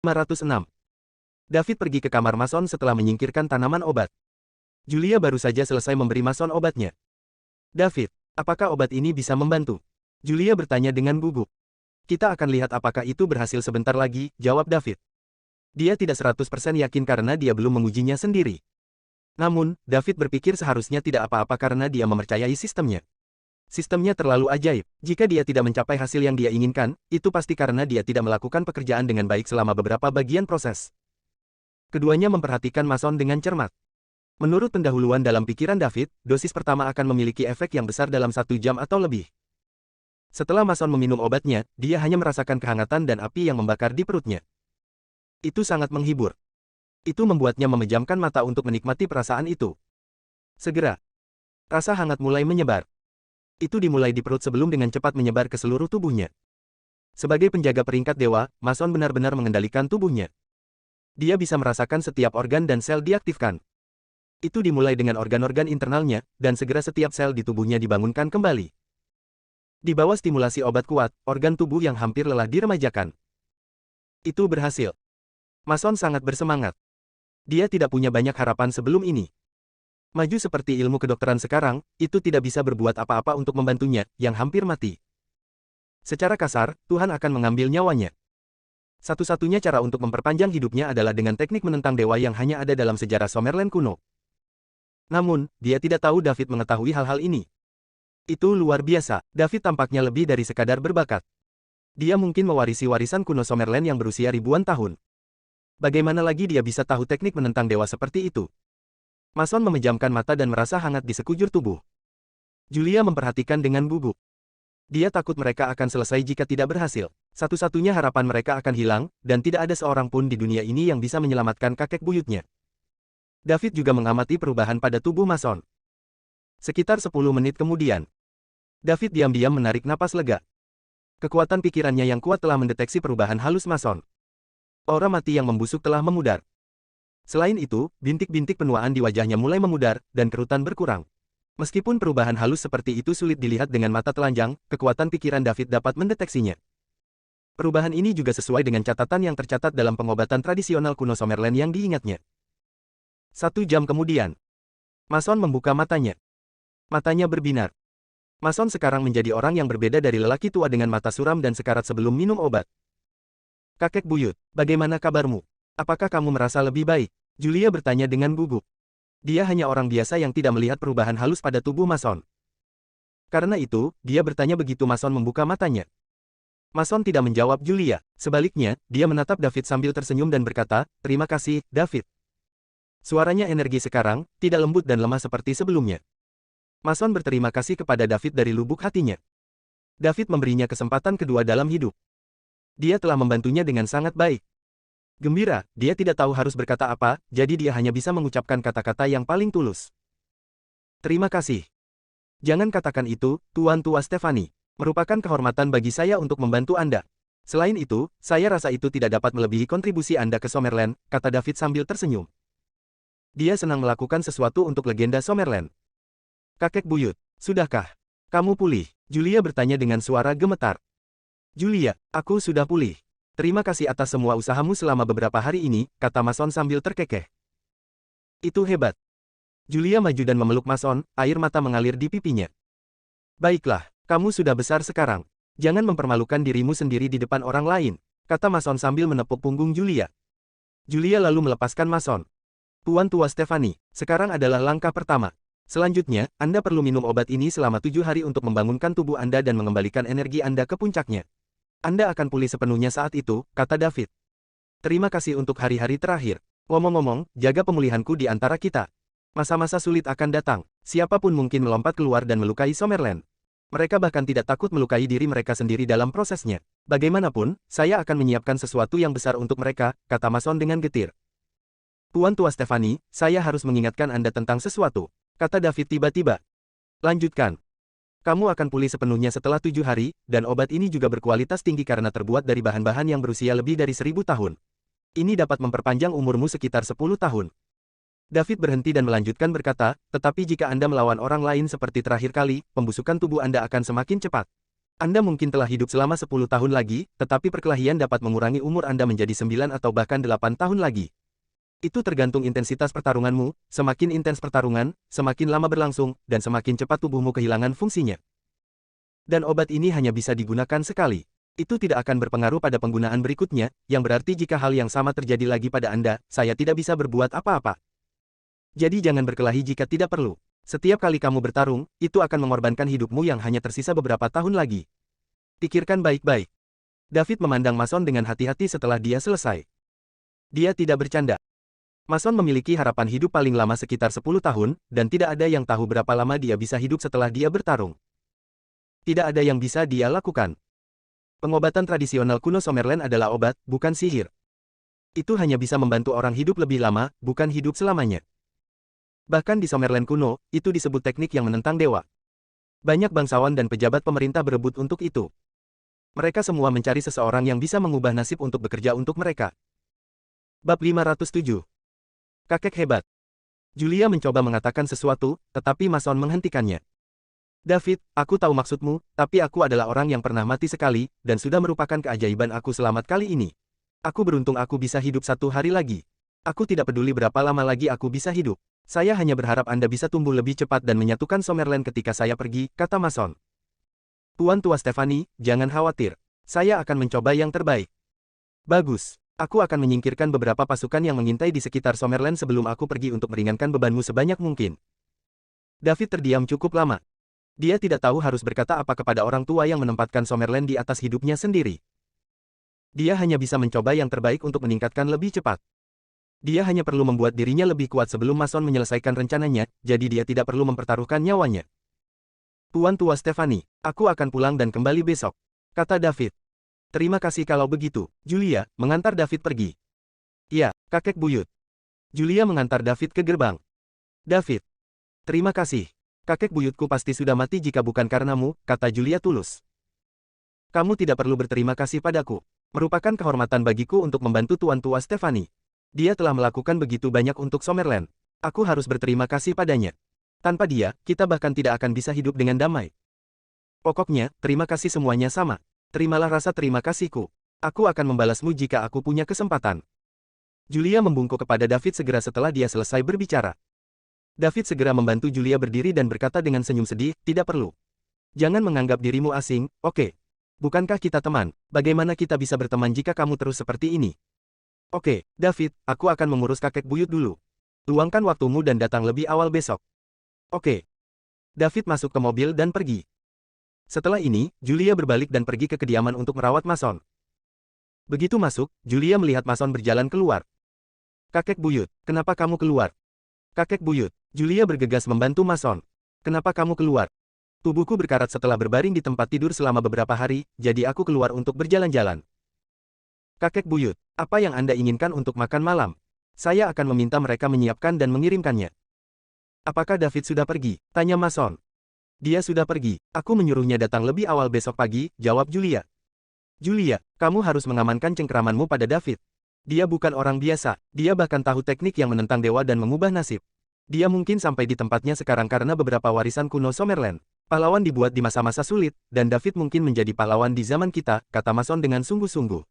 506. David pergi ke kamar Mason setelah menyingkirkan tanaman obat. Julia baru saja selesai memberi Mason obatnya. David, apakah obat ini bisa membantu? Julia bertanya dengan gugup. Kita akan lihat apakah itu berhasil sebentar lagi, jawab David. Dia tidak 100% yakin karena dia belum mengujinya sendiri. Namun, David berpikir seharusnya tidak apa-apa karena dia mempercayai sistemnya. Sistemnya terlalu ajaib. Jika dia tidak mencapai hasil yang dia inginkan, itu pasti karena dia tidak melakukan pekerjaan dengan baik selama beberapa bagian proses. Keduanya memperhatikan Mason dengan cermat. Menurut pendahuluan dalam pikiran David, dosis pertama akan memiliki efek yang besar dalam 1 jam atau lebih. Setelah Mason meminum obatnya, dia hanya merasakan kehangatan dan api yang membakar di perutnya. Itu sangat menghibur. Itu membuatnya memejamkan mata untuk menikmati perasaan itu. Segera, rasa hangat mulai menyebar. Itu dimulai di perut sebelum dengan cepat menyebar ke seluruh tubuhnya. Sebagai penjaga peringkat dewa, Mason benar-benar mengendalikan tubuhnya. Dia bisa merasakan setiap organ dan sel diaktifkan. Itu dimulai dengan organ-organ internalnya, dan segera setiap sel di tubuhnya dibangunkan kembali. Di bawah stimulasi obat kuat, organ tubuh yang hampir lelah diremajakan. Itu berhasil. Mason sangat bersemangat. Dia tidak punya banyak harapan sebelum ini. Maju seperti ilmu kedokteran sekarang, itu tidak bisa berbuat apa-apa untuk membantunya, yang hampir mati. Secara kasar, Tuhan akan mengambil nyawanya. Satu-satunya cara untuk memperpanjang hidupnya adalah dengan teknik menentang dewa yang hanya ada dalam sejarah Summerland kuno. Namun, dia tidak tahu David mengetahui hal-hal ini. Itu luar biasa. David tampaknya lebih dari sekadar berbakat. Dia mungkin mewarisi warisan kuno Summerland yang berusia ribuan tahun. Bagaimana lagi dia bisa tahu teknik menentang dewa seperti itu? Mason memejamkan mata dan merasa hangat di sekujur tubuh. Julia memperhatikan dengan gugup. Dia takut mereka akan selesai jika tidak berhasil. Satu-satunya harapan mereka akan hilang, dan tidak ada seorang pun di dunia ini yang bisa menyelamatkan kakek buyutnya. David juga mengamati perubahan pada tubuh Mason. Sekitar 10 menit kemudian, David diam-diam menarik napas lega. Kekuatan pikirannya yang kuat telah mendeteksi perubahan halus Mason. Aura mati yang membusuk telah memudar. Selain itu, bintik-bintik penuaan di wajahnya mulai memudar, dan kerutan berkurang. Meskipun perubahan halus seperti itu sulit dilihat dengan mata telanjang, kekuatan pikiran David dapat mendeteksinya. Perubahan ini juga sesuai dengan catatan yang tercatat dalam pengobatan tradisional kuno Summerland yang diingatnya. 1 jam kemudian, Mason membuka matanya. Matanya berbinar. Mason sekarang menjadi orang yang berbeda dari lelaki tua dengan mata suram dan sekarat sebelum minum obat. Kakek buyut, bagaimana kabarmu? Apakah kamu merasa lebih baik? Julia bertanya dengan gugup. Dia hanya orang biasa yang tidak melihat perubahan halus pada tubuh Mason. Karena itu, dia bertanya begitu Mason membuka matanya. Mason tidak menjawab Julia. Sebaliknya, dia menatap David sambil tersenyum dan berkata, "Terima kasih, David." Suaranya energi sekarang, tidak lembut dan lemah seperti sebelumnya. Mason berterima kasih kepada David dari lubuk hatinya. David memberinya kesempatan kedua dalam hidup. Dia telah membantunya dengan sangat baik. Gembira, dia tidak tahu harus berkata apa, jadi dia hanya bisa mengucapkan kata-kata yang paling tulus. Terima kasih. Jangan katakan itu, Tuan Tua Stefani. Merupakan kehormatan bagi saya untuk membantu Anda. Selain itu, saya rasa itu tidak dapat melebihi kontribusi Anda ke Summerland, kata David sambil tersenyum. Dia senang melakukan sesuatu untuk legenda Summerland. Kakek buyut, sudahkah kamu pulih? Julia bertanya dengan suara gemetar. Julia, aku sudah pulih. Terima kasih atas semua usahamu selama beberapa hari ini, kata Mason sambil terkekeh. Itu hebat. Julia maju dan memeluk Mason, air mata mengalir di pipinya. Baiklah, kamu sudah besar sekarang. Jangan mempermalukan dirimu sendiri di depan orang lain, kata Mason sambil menepuk punggung Julia. Julia lalu melepaskan Mason. Tuan Tua Stefani, sekarang adalah langkah pertama. Selanjutnya, Anda perlu minum obat ini selama 7 hari untuk membangunkan tubuh Anda dan mengembalikan energi Anda ke puncaknya. Anda akan pulih sepenuhnya saat itu, kata David. Terima kasih untuk hari-hari terakhir. Ngomong-ngomong, jaga pemulihanku di antara kita. Masa-masa sulit akan datang. Siapapun mungkin melompat keluar dan melukai Summerland. Mereka bahkan tidak takut melukai diri mereka sendiri dalam prosesnya. Bagaimanapun, saya akan menyiapkan sesuatu yang besar untuk mereka, kata Mason dengan getir. Tuan Tua Stefani, saya harus mengingatkan Anda tentang sesuatu, kata David tiba-tiba. Lanjutkan. Kamu akan pulih sepenuhnya setelah 7 hari, dan obat ini juga berkualitas tinggi karena terbuat dari bahan-bahan yang berusia lebih dari 1000 tahun. Ini dapat memperpanjang umurmu sekitar 10 tahun. David berhenti dan melanjutkan berkata, tetapi jika Anda melawan orang lain seperti terakhir kali, pembusukan tubuh Anda akan semakin cepat. Anda mungkin telah hidup selama 10 tahun lagi, tetapi perkelahian dapat mengurangi umur Anda menjadi 9 atau bahkan 8 tahun lagi. Itu tergantung intensitas pertarunganmu, semakin intens pertarungan, semakin lama berlangsung, dan semakin cepat tubuhmu kehilangan fungsinya. Dan obat ini hanya bisa digunakan sekali. Itu tidak akan berpengaruh pada penggunaan berikutnya, yang berarti jika hal yang sama terjadi lagi pada Anda, saya tidak bisa berbuat apa-apa. Jadi jangan berkelahi jika tidak perlu. Setiap kali kamu bertarung, itu akan mengorbankan hidupmu yang hanya tersisa beberapa tahun lagi. Pikirkan baik-baik. David memandang Mason dengan hati-hati setelah dia selesai. Dia tidak bercanda. Mason memiliki harapan hidup paling lama sekitar 10 tahun, dan tidak ada yang tahu berapa lama dia bisa hidup setelah dia bertarung. Tidak ada yang bisa dia lakukan. Pengobatan tradisional kuno Summerland adalah obat, bukan sihir. Itu hanya bisa membantu orang hidup lebih lama, bukan hidup selamanya. Bahkan di Summerland kuno, itu disebut teknik yang menentang dewa. Banyak bangsawan dan pejabat pemerintah berebut untuk itu. Mereka semua mencari seseorang yang bisa mengubah nasib untuk bekerja untuk mereka. Bab 507. Kakek hebat. Julia mencoba mengatakan sesuatu, tetapi Mason menghentikannya. David, aku tahu maksudmu, tapi aku adalah orang yang pernah mati sekali, dan sudah merupakan keajaiban aku selamat kali ini. Aku beruntung aku bisa hidup 1 hari lagi. Aku tidak peduli berapa lama lagi aku bisa hidup. Saya hanya berharap Anda bisa tumbuh lebih cepat dan menyatukan Summerland ketika saya pergi, kata Mason. Tuan Tua Stephanie, jangan khawatir. Saya akan mencoba yang terbaik. Bagus. Aku akan menyingkirkan beberapa pasukan yang mengintai di sekitar Summerland sebelum aku pergi untuk meringankan bebanmu sebanyak mungkin. David terdiam cukup lama. Dia tidak tahu harus berkata apa kepada orang tua yang menempatkan Summerland di atas hidupnya sendiri. Dia hanya bisa mencoba yang terbaik untuk meningkatkan lebih cepat. Dia hanya perlu membuat dirinya lebih kuat sebelum Mason menyelesaikan rencananya, jadi dia tidak perlu mempertaruhkan nyawanya. Tuan Tua Stephanie, aku akan pulang dan kembali besok, kata David. Terima kasih kalau begitu. Julia mengantar David pergi. Ya, kakek buyut. Julia mengantar David ke gerbang. David. Terima kasih. Kakek buyutku pasti sudah mati jika bukan karenamu, kata Julia tulus. Kamu tidak perlu berterima kasih padaku. Merupakan kehormatan bagiku untuk membantu Tuan Tua Stephanie. Dia telah melakukan begitu banyak untuk Summerland. Aku harus berterima kasih padanya. Tanpa dia, kita bahkan tidak akan bisa hidup dengan damai. Pokoknya, terima kasih semuanya sama. Terimalah rasa terima kasihku. Aku akan membalasmu jika aku punya kesempatan. Julia membungkuk kepada David segera setelah dia selesai berbicara. David segera membantu Julia berdiri dan berkata dengan senyum sedih, tidak perlu. Jangan menganggap dirimu asing, oke? Bukankah kita teman? Bagaimana kita bisa berteman jika kamu terus seperti ini? Oke, David, aku akan mengurus kakek buyut dulu. Luangkan waktumu dan datang lebih awal besok. Oke. David masuk ke mobil dan pergi. Setelah ini, Julia berbalik dan pergi ke kediaman untuk merawat Mason. Begitu masuk, Julia melihat Mason berjalan keluar. Kakek buyut, kenapa kamu keluar? Kakek buyut, Julia bergegas membantu Mason. Kenapa kamu keluar? Tubuhku berkarat setelah berbaring di tempat tidur selama beberapa hari, jadi aku keluar untuk berjalan-jalan. Kakek buyut, apa yang Anda inginkan untuk makan malam? Saya akan meminta mereka menyiapkan dan mengirimkannya. Apakah David sudah pergi? Tanya Mason. Dia sudah pergi. Aku menyuruhnya datang lebih awal besok pagi, jawab Julia. Julia, kamu harus mengamankan cengkeramanmu pada David. Dia bukan orang biasa, dia bahkan tahu teknik yang menentang dewa dan mengubah nasib. Dia mungkin sampai di tempatnya sekarang karena beberapa warisan kuno Summerland. Pahlawan dibuat di masa-masa sulit, dan David mungkin menjadi pahlawan di zaman kita, kata Mason dengan sungguh-sungguh.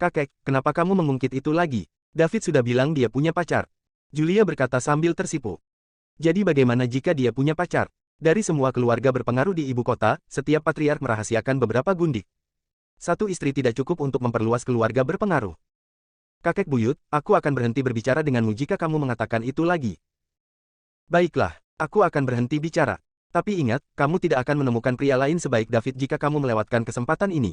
Kakek, kenapa kamu mengungkit itu lagi? David sudah bilang dia punya pacar. Julia berkata sambil tersipu. Jadi bagaimana jika dia punya pacar? Dari semua keluarga berpengaruh di ibu kota, setiap patriark merahasiakan beberapa gundik. Satu istri tidak cukup untuk memperluas keluarga berpengaruh. Kakek buyut, aku akan berhenti berbicara denganmu jika kamu mengatakan itu lagi. Baiklah, aku akan berhenti bicara. Tapi ingat, kamu tidak akan menemukan pria lain sebaik David jika kamu melewatkan kesempatan ini.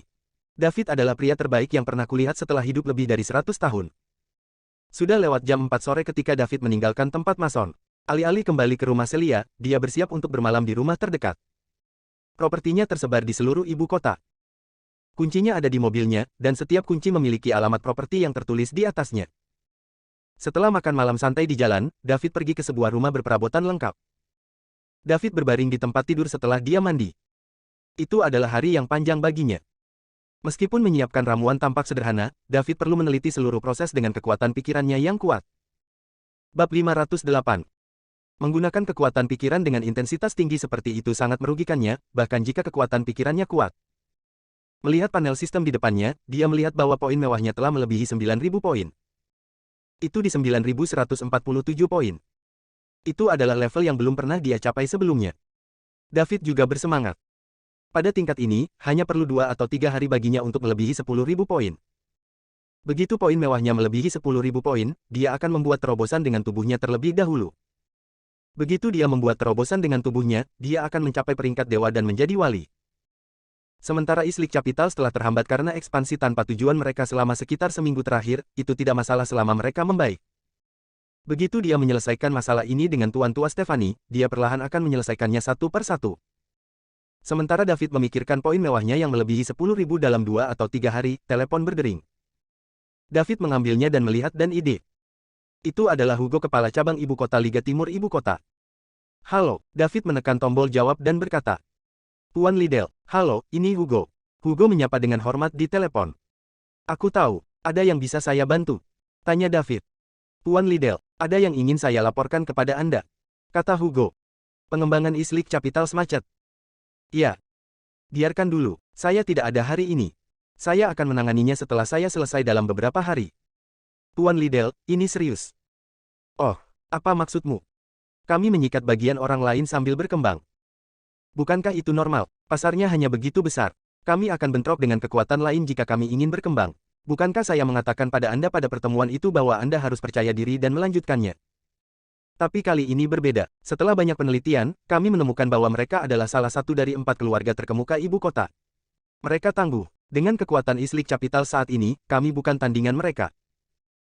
David adalah pria terbaik yang pernah kulihat setelah hidup lebih dari 100 tahun. Sudah lewat jam 4 sore ketika David meninggalkan tempat Mason. Alih-alih kembali ke rumah Celia, dia bersiap untuk bermalam di rumah terdekat. Propertinya tersebar di seluruh ibu kota. Kuncinya ada di mobilnya, dan setiap kunci memiliki alamat properti yang tertulis di atasnya. Setelah makan malam santai di jalan, David pergi ke sebuah rumah berperabotan lengkap. David berbaring di tempat tidur setelah dia mandi. Itu adalah hari yang panjang baginya. Meskipun menyiapkan ramuan tampak sederhana, David perlu meneliti seluruh proses dengan kekuatan pikirannya yang kuat. Bab 508. Menggunakan kekuatan pikiran dengan intensitas tinggi seperti itu sangat merugikannya, bahkan jika kekuatan pikirannya kuat. Melihat panel sistem di depannya, dia melihat bahwa poin mewahnya telah melebihi 9.000 poin. Itu di 9.147 poin. Itu adalah level yang belum pernah dia capai sebelumnya. David juga bersemangat. Pada tingkat ini, hanya perlu 2 atau 3 hari baginya untuk melebihi 10.000 poin. Begitu poin mewahnya melebihi 10.000 poin, dia akan membuat terobosan dengan tubuhnya terlebih dahulu. Begitu dia membuat terobosan dengan tubuhnya, dia akan mencapai peringkat dewa dan menjadi wali. Sementara Islik Capital setelah terhambat karena ekspansi tanpa tujuan mereka selama sekitar seminggu terakhir, itu tidak masalah selama mereka membaik. Begitu dia menyelesaikan masalah ini dengan Tuan Tua Stefani, dia perlahan akan menyelesaikannya satu per satu. Sementara David memikirkan poin mewahnya yang melebihi 10.000 dalam 2 atau 3 hari, telepon berdering. David mengambilnya dan melihat dan ide. Itu adalah Hugo, kepala cabang ibu kota Liga Timur Ibu Kota. Halo, David menekan tombol jawab dan berkata. Tuan Liddell, halo, ini Hugo. Hugo menyapa dengan hormat di telepon. Aku tahu, ada yang bisa saya bantu? Tanya David. Tuan Liddell, ada yang ingin saya laporkan kepada Anda. Kata Hugo. Pengembangan Islik Capital macet. Iya. Biarkan dulu, saya tidak ada hari ini. Saya akan menanganinya setelah saya selesai dalam beberapa hari. Tuan Liddell, ini serius. Oh, apa maksudmu? Kami menyikat bagian orang lain sambil berkembang. Bukankah itu normal? Pasarnya hanya begitu besar. Kami akan bentrok dengan kekuatan lain jika kami ingin berkembang. Bukankah saya mengatakan pada Anda pada pertemuan itu bahwa Anda harus percaya diri dan melanjutkannya? Tapi kali ini berbeda. Setelah banyak penelitian, kami menemukan bahwa mereka adalah salah satu dari 4 keluarga terkemuka ibu kota. Mereka tangguh. Dengan kekuatan Islik Capital saat ini, kami bukan tandingan mereka.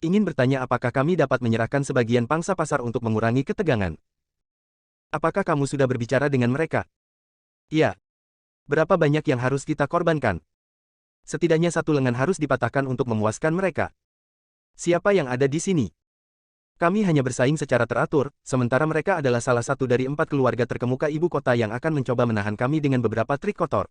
Ingin bertanya apakah kami dapat menyerahkan sebagian pangsa pasar untuk mengurangi ketegangan. Apakah kamu sudah berbicara dengan mereka? Iya. Berapa banyak yang harus kita korbankan? Setidaknya 1 lengan harus dipatahkan untuk memuaskan mereka. Siapa yang ada di sini? Kami hanya bersaing secara teratur, sementara mereka adalah salah satu dari 4 keluarga terkemuka ibu kota yang akan mencoba menahan kami dengan beberapa trik kotor.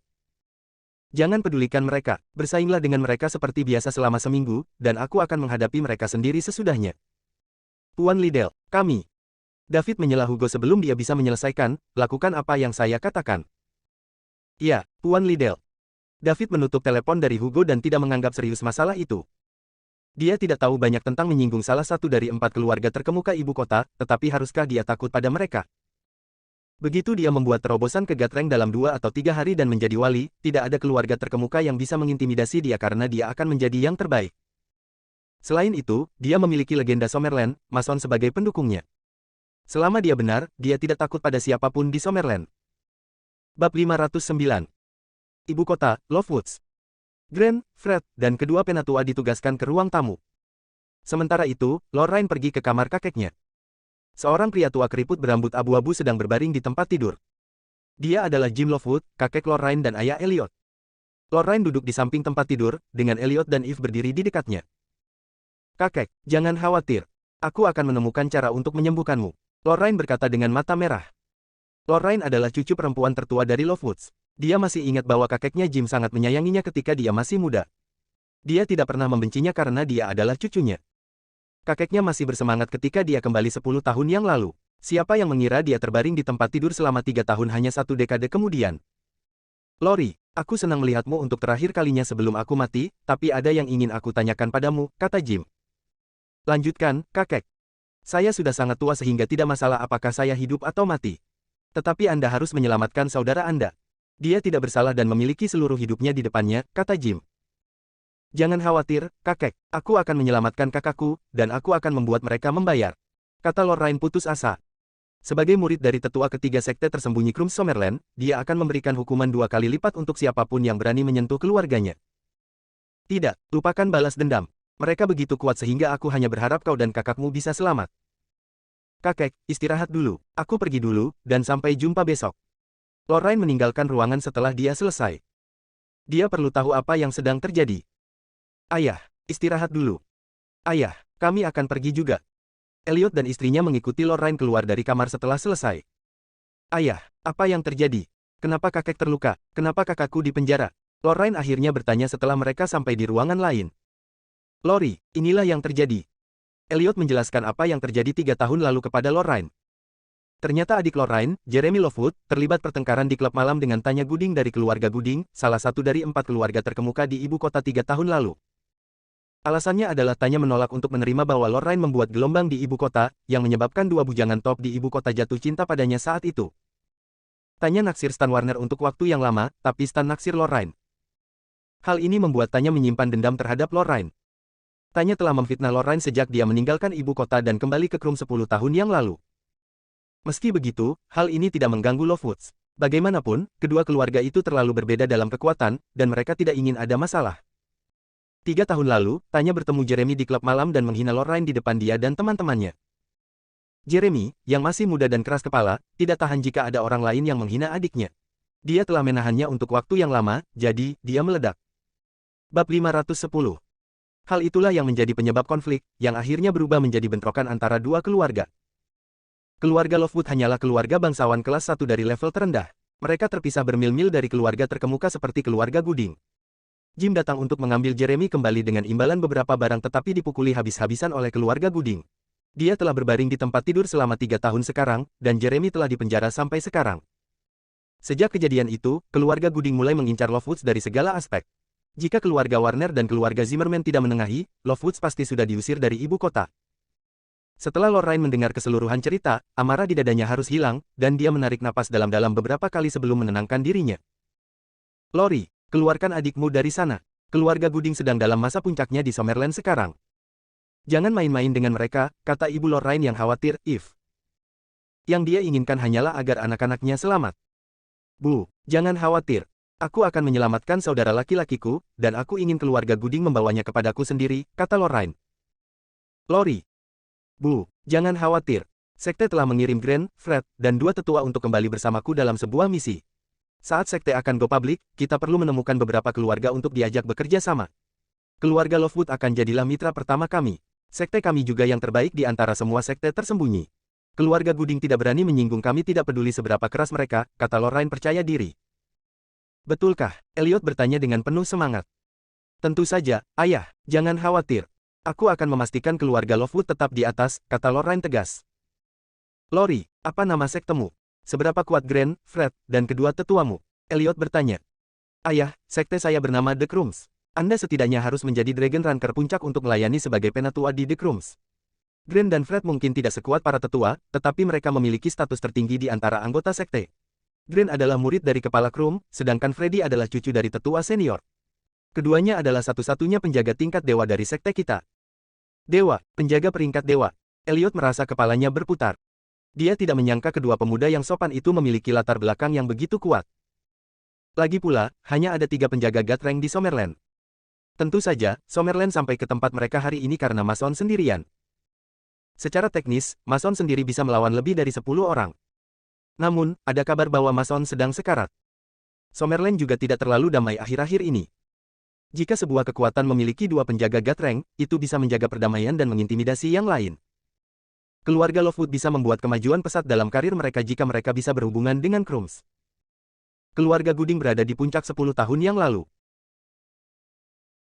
Jangan pedulikan mereka, bersainglah dengan mereka seperti biasa selama seminggu, dan aku akan menghadapi mereka sendiri sesudahnya. Tuan Liddell, kami. David menyela Hugo sebelum dia bisa menyelesaikan, lakukan apa yang saya katakan. Iya, Tuan Liddell. David menutup telepon dari Hugo dan tidak menganggap serius masalah itu. Dia tidak tahu banyak tentang menyinggung salah satu dari 4 keluarga terkemuka ibu kota, tetapi haruskah dia takut pada mereka? Begitu dia membuat terobosan ke Gatreng dalam 2 atau 3 hari dan menjadi wali, tidak ada keluarga terkemuka yang bisa mengintimidasi dia karena dia akan menjadi yang terbaik. Selain itu, dia memiliki legenda Summerland, Mason sebagai pendukungnya. Selama dia benar, dia tidak takut pada siapapun di Summerland. Bab 509. Ibu kota, Lovewoods. Grant, Fred, dan kedua penatua ditugaskan ke ruang tamu. Sementara itu, Lorraine pergi ke kamar kakeknya. Seorang pria tua keriput berambut abu-abu sedang berbaring di tempat tidur. Dia adalah Jim Lovewood, kakek Lorraine dan ayah Elliot. Lorraine duduk di samping tempat tidur, dengan Elliot dan Eve berdiri di dekatnya. Kakek, jangan khawatir. Aku akan menemukan cara untuk menyembuhkanmu. Lorraine berkata dengan mata merah. Lorraine adalah cucu perempuan tertua dari Lovewoods. Dia masih ingat bahwa kakeknya Jim sangat menyayanginya ketika dia masih muda. Dia tidak pernah membencinya karena dia adalah cucunya. Kakeknya masih bersemangat ketika dia kembali 10 tahun yang lalu. Siapa yang mengira dia terbaring di tempat tidur selama 3 tahun hanya 1 dekade kemudian? Lori, aku senang melihatmu untuk terakhir kalinya sebelum aku mati, tapi ada yang ingin aku tanyakan padamu, kata Jim. Lanjutkan, kakek. Saya sudah sangat tua sehingga tidak masalah apakah saya hidup atau mati. Tetapi Anda harus menyelamatkan saudara Anda. Dia tidak bersalah dan memiliki seluruh hidupnya di depannya, kata Jim. Jangan khawatir, kakek. Aku akan menyelamatkan kakakku, dan aku akan membuat mereka membayar. Kata Lorraine putus asa. Sebagai murid dari tetua ketiga sekte tersembunyi Crumbs Summerland, dia akan memberikan hukuman 2 kali lipat untuk siapapun yang berani menyentuh keluarganya. Tidak, lupakan balas dendam. Mereka begitu kuat sehingga aku hanya berharap kau dan kakakmu bisa selamat. Kakek, istirahat dulu. Aku pergi dulu, dan sampai jumpa besok. Lorraine meninggalkan ruangan setelah dia selesai. Dia perlu tahu apa yang sedang terjadi. Ayah, istirahat dulu. Ayah, kami akan pergi juga. Elliot dan istrinya mengikuti Lorraine keluar dari kamar setelah selesai. Ayah, apa yang terjadi? Kenapa kakek terluka? Kenapa kakakku di penjara? Lorraine akhirnya bertanya setelah mereka sampai di ruangan lain. Lori, inilah yang terjadi. Elliot menjelaskan apa yang terjadi 3 tahun lalu kepada Lorraine. Ternyata adik Lorraine, Jeremy Lovewood, terlibat pertengkaran di klub malam dengan Tanya Gooding dari keluarga Gooding, salah satu dari 4 keluarga terkemuka di ibu kota 3 tahun lalu. Alasannya adalah Tanya menolak untuk menerima bahwa Lorraine membuat gelombang di ibu kota, yang menyebabkan 2 bujangan top di ibu kota jatuh cinta padanya saat itu. Tanya naksir Stan Warner untuk waktu yang lama, tapi Stan naksir Lorraine. Hal ini membuat Tanya menyimpan dendam terhadap Lorraine. Tanya telah memfitnah Lorraine sejak dia meninggalkan ibu kota dan kembali ke Krum 10 tahun yang lalu. Meski begitu, hal ini tidak mengganggu Lovewoods. Bagaimanapun, kedua keluarga itu terlalu berbeda dalam kekuatan, dan mereka tidak ingin ada masalah. 3 tahun lalu, Tanya bertemu Jeremy di klub malam dan menghina Lorraine di depan dia dan teman-temannya. Jeremy, yang masih muda dan keras kepala, tidak tahan jika ada orang lain yang menghina adiknya. Dia telah menahannya untuk waktu yang lama, jadi, dia meledak. Bab 510. Hal itulah yang menjadi penyebab konflik, yang akhirnya berubah menjadi bentrokan antara dua keluarga. Keluarga Lovewood hanyalah keluarga bangsawan kelas 1 dari level terendah. Mereka terpisah bermil-mil dari keluarga terkemuka seperti keluarga Gooding. Jim datang untuk mengambil Jeremy kembali dengan imbalan beberapa barang tetapi dipukuli habis-habisan oleh keluarga Gooding. Dia telah berbaring di tempat tidur selama 3 tahun sekarang, dan Jeremy telah dipenjara sampai sekarang. Sejak kejadian itu, keluarga Gooding mulai mengincar Lovewoods dari segala aspek. Jika keluarga Warner dan keluarga Zimmerman tidak menengahi, Lovewoods pasti sudah diusir dari ibu kota. Setelah Lorraine mendengar keseluruhan cerita, amarah di dadanya harus hilang, dan dia menarik napas dalam-dalam beberapa kali sebelum menenangkan dirinya. Lori, keluarkan adikmu dari sana. Keluarga Gooding sedang dalam masa puncaknya di Summerland sekarang. Jangan main-main dengan mereka, kata ibu Lorraine yang khawatir, If. Yang dia inginkan hanyalah agar anak-anaknya selamat. Bu, jangan khawatir. Aku akan menyelamatkan saudara laki-lakiku, dan aku ingin keluarga Gooding membawanya kepadaku sendiri, kata Lorraine. Lori. Bu, jangan khawatir. Sekte telah mengirim Grant, Fred, dan 2 tetua untuk kembali bersamaku dalam sebuah misi. Saat sekte akan go public, kita perlu menemukan beberapa keluarga untuk diajak bekerja sama. Keluarga Lovewood akan jadilah mitra pertama kami. Sekte kami juga yang terbaik di antara semua sekte tersembunyi. Keluarga Gooding tidak berani menyinggung kami tidak peduli seberapa keras mereka, kata Lorraine percaya diri. Betulkah? Elliot bertanya dengan penuh semangat. Tentu saja, ayah, jangan khawatir. Aku akan memastikan keluarga Lovewood tetap di atas, kata Lorraine tegas. Lori, apa nama sektemu? Seberapa kuat Grant, Fred, dan kedua tetuamu? Elliot bertanya. Ayah, sekte saya bernama The Krums. Anda setidaknya harus menjadi Dragon Ranker puncak untuk melayani sebagai penatua di The Krums. Grant dan Fred mungkin tidak sekuat para tetua, tetapi mereka memiliki status tertinggi di antara anggota sekte. Grant adalah murid dari kepala Krum, sedangkan Freddy adalah cucu dari tetua senior. Keduanya adalah satu-satunya penjaga tingkat dewa dari sekte kita. Dewa, penjaga peringkat dewa. Elliot merasa kepalanya berputar. Dia tidak menyangka kedua pemuda yang sopan itu memiliki latar belakang yang begitu kuat. Lagi pula, hanya ada 3 penjaga God Rank di Summerland. Tentu saja, Summerland sampai ke tempat mereka hari ini karena Mason sendirian. Secara teknis, Mason sendiri bisa melawan lebih dari 10 orang. Namun, ada kabar bahwa Mason sedang sekarat. Summerland juga tidak terlalu damai akhir-akhir ini. Jika sebuah kekuatan memiliki 2 penjaga God Rank, itu bisa menjaga perdamaian dan mengintimidasi yang lain. Keluarga Lovewood bisa membuat kemajuan pesat dalam karir mereka jika mereka bisa berhubungan dengan Krums. Keluarga Gooding berada di puncak 10 tahun yang lalu.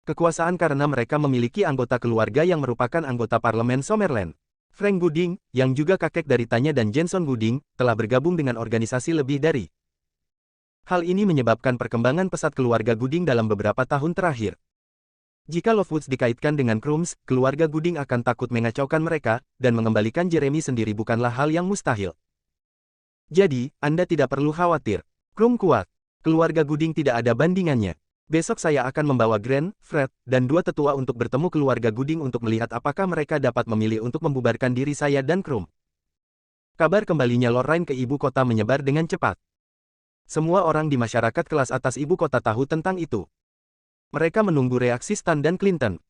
Kekuasaan karena mereka memiliki anggota keluarga yang merupakan anggota parlemen Summerland. Frank Gooding, yang juga kakek dari Tanya dan Jenson Gooding, telah bergabung dengan organisasi lebih dari. Hal ini menyebabkan perkembangan pesat keluarga Gooding dalam beberapa tahun terakhir. Jika Lovewoods dikaitkan dengan Krums, keluarga Gooding akan takut mengacaukan mereka, dan mengembalikan Jeremy sendiri bukanlah hal yang mustahil. Jadi, Anda tidak perlu khawatir. Krum kuat. Keluarga Gooding tidak ada bandingannya. Besok saya akan membawa Grant, Fred, dan 2 tetua untuk bertemu keluarga Gooding untuk melihat apakah mereka dapat memilih untuk membubarkan diri saya dan Krum. Kabar kembalinya Lorraine ke ibu kota menyebar dengan cepat. Semua orang di masyarakat kelas atas ibu kota tahu tentang itu. Mereka menunggu reaksi Stan dan Clinton.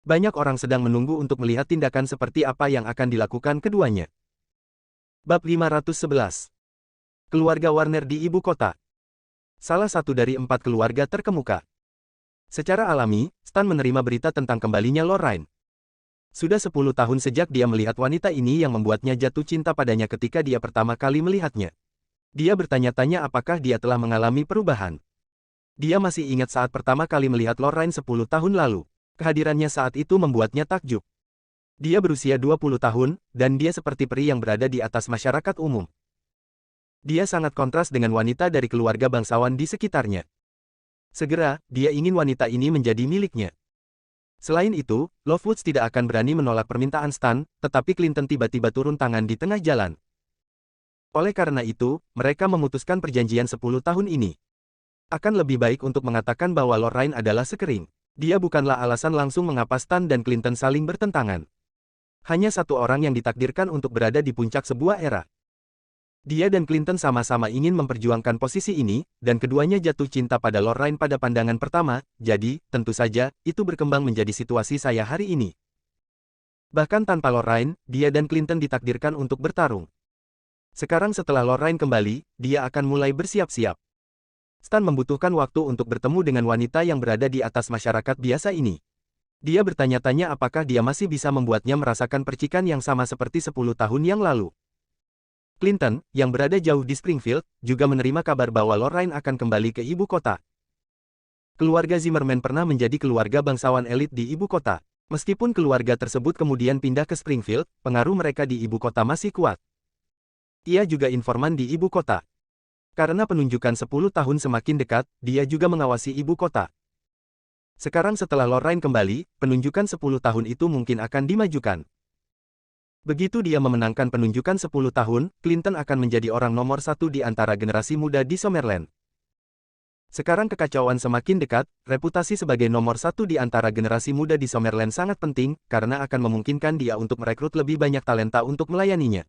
Banyak orang sedang menunggu untuk melihat tindakan seperti apa yang akan dilakukan keduanya. Bab 511. Keluarga Warner di ibu kota. Salah satu dari 4 keluarga terkemuka. Secara alami, Stan menerima berita tentang kembalinya Lorraine. Sudah 10 tahun sejak dia melihat wanita ini yang membuatnya jatuh cinta padanya ketika dia pertama kali melihatnya. Dia bertanya-tanya apakah dia telah mengalami perubahan. Dia masih ingat saat pertama kali melihat Lorraine 10 tahun lalu. Kehadirannya saat itu membuatnya takjub. Dia berusia 20 tahun, dan dia seperti peri yang berada di atas masyarakat umum. Dia sangat kontras dengan wanita dari keluarga bangsawan di sekitarnya. Segera, dia ingin wanita ini menjadi miliknya. Selain itu, Lovewoods tidak akan berani menolak permintaan Stan, tetapi Clinton tiba-tiba turun tangan di tengah jalan. Oleh karena itu, mereka memutuskan perjanjian 10 tahun ini. Akan lebih baik untuk mengatakan bahwa Lorraine adalah sekering. Dia bukanlah alasan langsung mengapa Stan dan Clinton saling bertentangan. Hanya satu orang yang ditakdirkan untuk berada di puncak sebuah era. Dia dan Clinton sama-sama ingin memperjuangkan posisi ini, dan keduanya jatuh cinta pada Lorraine pada pandangan pertama, jadi, tentu saja, itu berkembang menjadi situasi saya hari ini. Bahkan tanpa Lorraine, dia dan Clinton ditakdirkan untuk bertarung. Sekarang setelah Lorraine kembali, dia akan mulai bersiap-siap. Stan membutuhkan waktu untuk bertemu dengan wanita yang berada di atas masyarakat biasa ini. Dia bertanya-tanya apakah dia masih bisa membuatnya merasakan percikan yang sama seperti 10 tahun yang lalu. Clinton, yang berada jauh di Springfield, juga menerima kabar bahwa Lorraine akan kembali ke ibu kota. Keluarga Zimmerman pernah menjadi keluarga bangsawan elit di ibu kota. Meskipun keluarga tersebut kemudian pindah ke Springfield, pengaruh mereka di ibu kota masih kuat. Ia juga informan di ibu kota. Karena penunjukan 10 tahun semakin dekat, dia juga mengawasi ibu kota. Sekarang setelah Lorraine kembali, penunjukan 10 tahun itu mungkin akan dimajukan. Begitu dia memenangkan penunjukan 10 tahun, Clinton akan menjadi orang nomor satu di antara generasi muda di Summerland. Sekarang kekacauan semakin dekat, reputasi sebagai nomor satu di antara generasi muda di Summerland sangat penting, karena akan memungkinkan dia untuk merekrut lebih banyak talenta untuk melayaninya.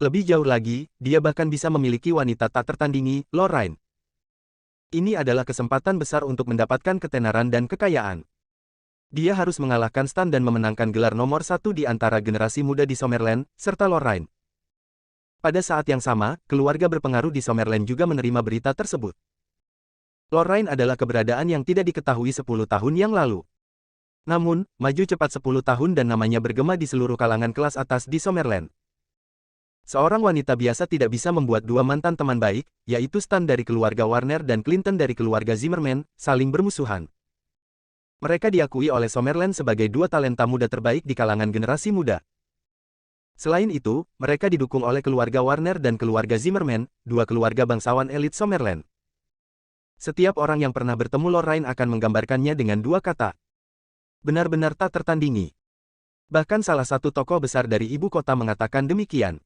Lebih jauh lagi, dia bahkan bisa memiliki wanita tak tertandingi, Lorraine. Ini adalah kesempatan besar untuk mendapatkan ketenaran dan kekayaan. Dia harus mengalahkan Stan dan memenangkan gelar nomor satu di antara generasi muda di Summerland, serta Lorraine. Pada saat yang sama, keluarga berpengaruh di Summerland juga menerima berita tersebut. Lorraine adalah keberadaan yang tidak diketahui 10 tahun yang lalu. Namun, maju cepat 10 tahun dan namanya bergema di seluruh kalangan kelas atas di Summerland. Seorang wanita biasa tidak bisa membuat dua mantan teman baik, yaitu Stan dari keluarga Warner dan Clinton dari keluarga Zimmerman, saling bermusuhan. Mereka diakui oleh Summerland sebagai dua talenta muda terbaik di kalangan generasi muda. Selain itu, mereka didukung oleh keluarga Warner dan keluarga Zimmerman, dua keluarga bangsawan elit Summerland. Setiap orang yang pernah bertemu Lorraine akan menggambarkannya dengan dua kata. Benar-benar tak tertandingi. Bahkan salah satu tokoh besar dari ibu kota mengatakan demikian.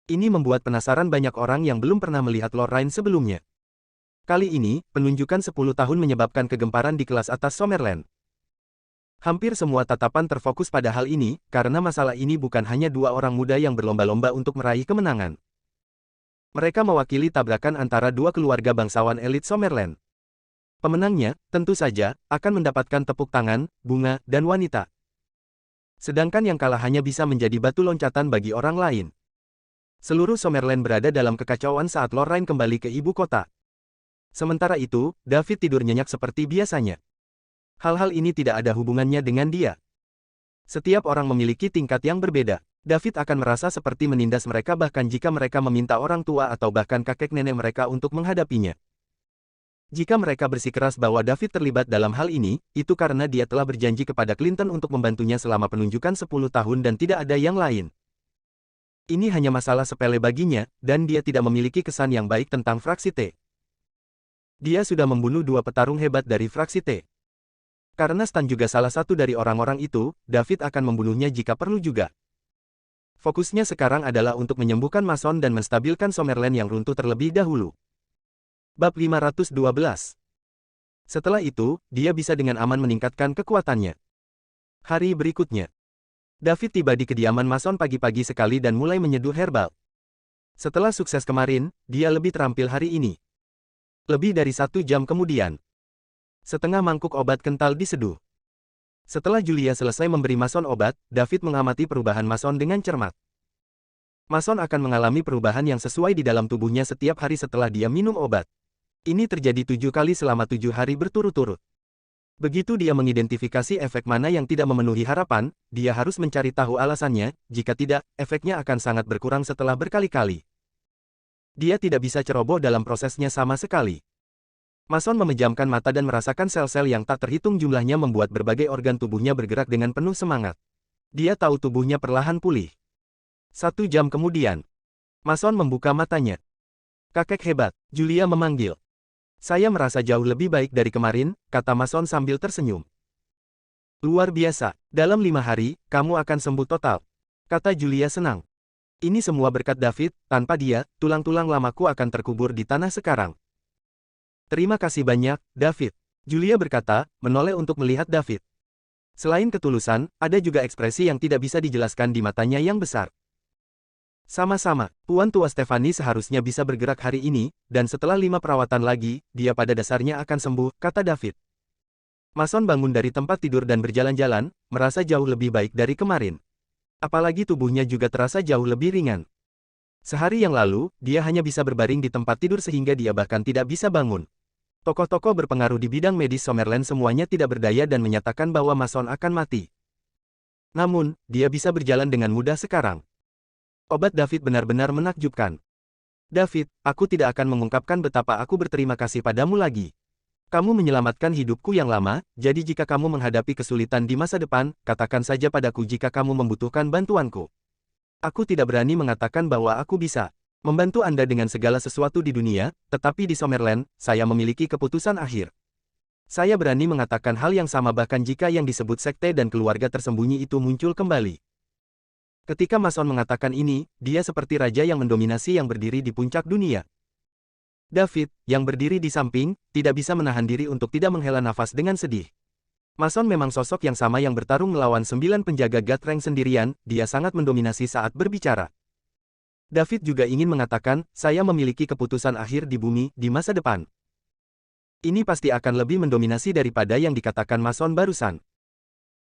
Ini membuat penasaran banyak orang yang belum pernah melihat Lorraine sebelumnya. Kali ini, penunjukan 10 tahun menyebabkan kegemparan di kelas atas Summerland. Hampir semua tatapan terfokus pada hal ini, karena masalah ini bukan hanya dua orang muda yang berlomba-lomba untuk meraih kemenangan. Mereka mewakili tabrakan antara dua keluarga bangsawan elit Summerland. Pemenangnya, tentu saja, akan mendapatkan tepuk tangan, bunga, dan wanita. Sedangkan yang kalah hanya bisa menjadi batu loncatan bagi orang lain. Seluruh Summerland berada dalam kekacauan saat Lorraine kembali ke ibu kota. Sementara itu, David tidur nyenyak seperti biasanya. Hal-hal ini tidak ada hubungannya dengan dia. Setiap orang memiliki tingkat yang berbeda. David akan merasa seperti menindas mereka bahkan jika mereka meminta orang tua atau bahkan kakek nenek mereka untuk menghadapinya. Jika mereka bersikeras bahwa David terlibat dalam hal ini, itu karena dia telah berjanji kepada Clinton untuk membantunya selama penunjukan 10 tahun dan tidak ada yang lain. Ini hanya masalah sepele baginya, dan dia tidak memiliki kesan yang baik tentang fraksi T. Dia sudah membunuh dua petarung hebat dari fraksi T. Karena Stan juga salah satu dari orang-orang itu, David akan membunuhnya jika perlu juga. Fokusnya sekarang adalah untuk menyembuhkan Mason dan menstabilkan Summerland yang runtuh terlebih dahulu. Bab 512. Setelah itu, dia bisa dengan aman meningkatkan kekuatannya. Hari berikutnya, David tiba di kediaman Mason pagi-pagi sekali dan mulai menyeduh herbal. Setelah sukses kemarin, dia lebih terampil hari ini. Lebih dari 1 jam kemudian, setengah mangkuk obat kental diseduh. Setelah Julia selesai memberi Mason obat, David mengamati perubahan Mason dengan cermat. Mason akan mengalami perubahan yang sesuai di dalam tubuhnya setiap hari setelah dia minum obat. Ini terjadi 7 kali selama 7 hari berturut-turut. Begitu dia mengidentifikasi efek mana yang tidak memenuhi harapan, dia harus mencari tahu alasannya, jika tidak, efeknya akan sangat berkurang setelah berkali-kali. Dia tidak bisa ceroboh dalam prosesnya sama sekali. Mason memejamkan mata dan merasakan sel-sel yang tak terhitung jumlahnya membuat berbagai organ tubuhnya bergerak dengan penuh semangat. Dia tahu tubuhnya perlahan pulih. 1 jam kemudian, Mason membuka matanya. Kakek hebat, Julia memanggil. Saya merasa jauh lebih baik dari kemarin, kata Mason sambil tersenyum. Luar biasa, dalam 5 hari, kamu akan sembuh total, kata Julia senang. Ini semua berkat David, tanpa dia, tulang-tulang lamaku akan terkubur di tanah sekarang. Terima kasih banyak, David. Julia berkata, menoleh untuk melihat David. Selain ketulusan, ada juga ekspresi yang tidak bisa dijelaskan di matanya yang besar. Sama-sama, Tuan Tua Stefani seharusnya bisa bergerak hari ini, dan setelah 5 perawatan lagi, dia pada dasarnya akan sembuh, kata David. Mason bangun dari tempat tidur dan berjalan-jalan, merasa jauh lebih baik dari kemarin. Apalagi tubuhnya juga terasa jauh lebih ringan. Sehari yang lalu, dia hanya bisa berbaring di tempat tidur sehingga dia bahkan tidak bisa bangun. Tokoh-tokoh berpengaruh di bidang medis Summerland semuanya tidak berdaya dan menyatakan bahwa Mason akan mati. Namun, dia bisa berjalan dengan mudah sekarang. Obat David benar-benar menakjubkan. David, aku tidak akan mengungkapkan betapa aku berterima kasih padamu lagi. Kamu menyelamatkan hidupku yang lama, jadi jika kamu menghadapi kesulitan di masa depan, katakan saja padaku jika kamu membutuhkan bantuanku. Aku tidak berani mengatakan bahwa aku bisa membantu Anda dengan segala sesuatu di dunia, tetapi di Summerland, saya memiliki keputusan akhir. Saya berani mengatakan hal yang sama bahkan jika yang disebut sekte dan keluarga tersembunyi itu muncul kembali. Ketika Mason mengatakan ini, dia seperti raja yang mendominasi yang berdiri di puncak dunia. David, yang berdiri di samping, tidak bisa menahan diri untuk tidak menghela nafas dengan sedih. Mason memang sosok yang sama yang bertarung melawan 9 penjaga God Rank sendirian, dia sangat mendominasi saat berbicara. David juga ingin mengatakan, saya memiliki keputusan akhir di bumi, di masa depan. Ini pasti akan lebih mendominasi daripada yang dikatakan Mason barusan.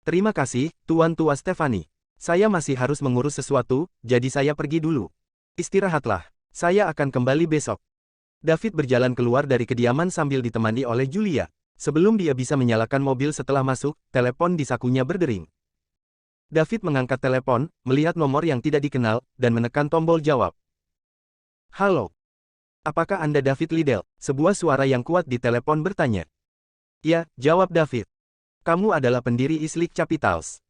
Terima kasih, Tuan Tua Stefani. Saya masih harus mengurus sesuatu, jadi saya pergi dulu. Istirahatlah, saya akan kembali besok. David berjalan keluar dari kediaman sambil ditemani oleh Julia. Sebelum dia bisa menyalakan mobil setelah masuk, telepon di sakunya berdering. David mengangkat telepon, melihat nomor yang tidak dikenal, dan menekan tombol jawab. Halo. Apakah Anda David Liddell? Sebuah suara yang kuat di telepon bertanya. Ya, jawab David. Kamu adalah pendiri Islik Capitals.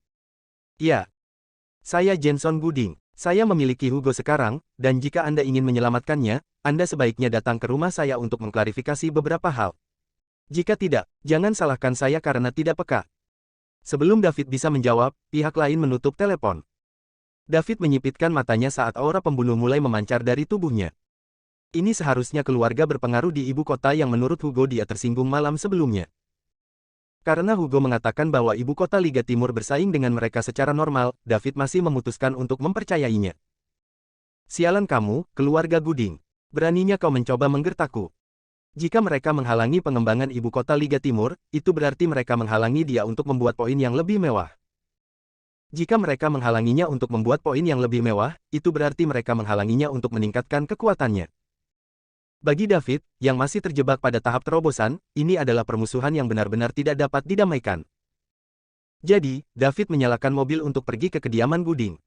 Ya. Saya Jenson Gooding. Saya memiliki Hugo sekarang, dan jika Anda ingin menyelamatkannya, Anda sebaiknya datang ke rumah saya untuk mengklarifikasi beberapa hal. Jika tidak, jangan salahkan saya karena tidak peka. Sebelum David bisa menjawab, pihak lain menutup telepon. David menyipitkan matanya saat aura pembunuh mulai memancar dari tubuhnya. Ini seharusnya keluarga berpengaruh di ibu kota yang menurut Hugo dia tersinggung malam sebelumnya. Karena Hugo mengatakan bahwa ibu kota Liga Timur bersaing dengan mereka secara normal, David masih memutuskan untuk mempercayainya. Sialan kamu, keluarga Gooding. Beraninya kau mencoba menggertakku. Jika mereka menghalangi pengembangan ibu kota Liga Timur, itu berarti mereka menghalangi dia untuk membuat poin yang lebih mewah. Jika mereka menghalanginya untuk membuat poin yang lebih mewah, itu berarti mereka menghalanginya untuk meningkatkan kekuatannya. Bagi David, yang masih terjebak pada tahap terobosan, ini adalah permusuhan yang benar-benar tidak dapat didamaikan. Jadi, David menyalakan mobil untuk pergi ke kediaman Gooding.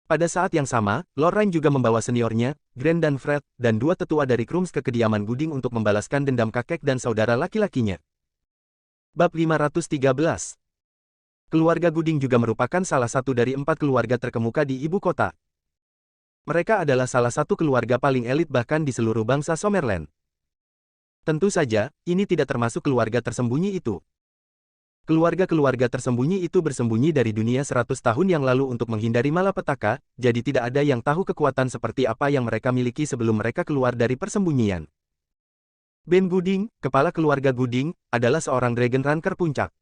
Pada saat yang sama, Lorraine juga membawa seniornya, Grant dan Fred, dan 2 tetua dari Krums ke kediaman Gooding untuk membalaskan dendam kakek dan saudara laki-lakinya. Bab 513. Keluarga Gooding juga merupakan salah satu dari 4 keluarga terkemuka di ibu kota. Mereka adalah salah satu keluarga paling elit bahkan di seluruh bangsa Summerland. Tentu saja, ini tidak termasuk keluarga tersembunyi itu. Keluarga-keluarga tersembunyi itu bersembunyi dari dunia 100 tahun yang lalu untuk menghindari malapetaka, jadi tidak ada yang tahu kekuatan seperti apa yang mereka miliki sebelum mereka keluar dari persembunyian. Ben Gooding, kepala keluarga Gooding, adalah seorang Dragon Ranker puncak.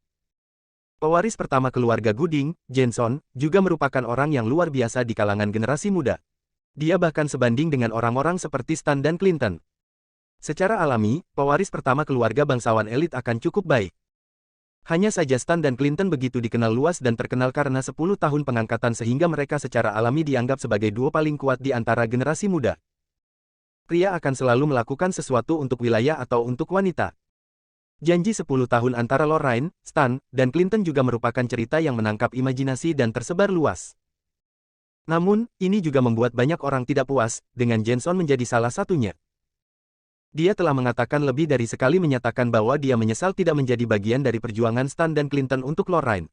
Pewaris pertama keluarga Gooding, Jenson, juga merupakan orang yang luar biasa di kalangan generasi muda. Dia bahkan sebanding dengan orang-orang seperti Stan dan Clinton. Secara alami, pewaris pertama keluarga bangsawan elit akan cukup baik. Hanya saja Stan dan Clinton begitu dikenal luas dan terkenal karena 10 tahun pengangkatan sehingga mereka secara alami dianggap sebagai duo paling kuat di antara generasi muda. Pria akan selalu melakukan sesuatu untuk wilayah atau untuk wanita. Janji 10 tahun antara Lorraine, Stan, dan Clinton juga merupakan cerita yang menangkap imajinasi dan tersebar luas. Namun, ini juga membuat banyak orang tidak puas, dengan Jenson menjadi salah satunya. Dia telah mengatakan lebih dari sekali menyatakan bahwa dia menyesal tidak menjadi bagian dari perjuangan Stan dan Clinton untuk Lorraine.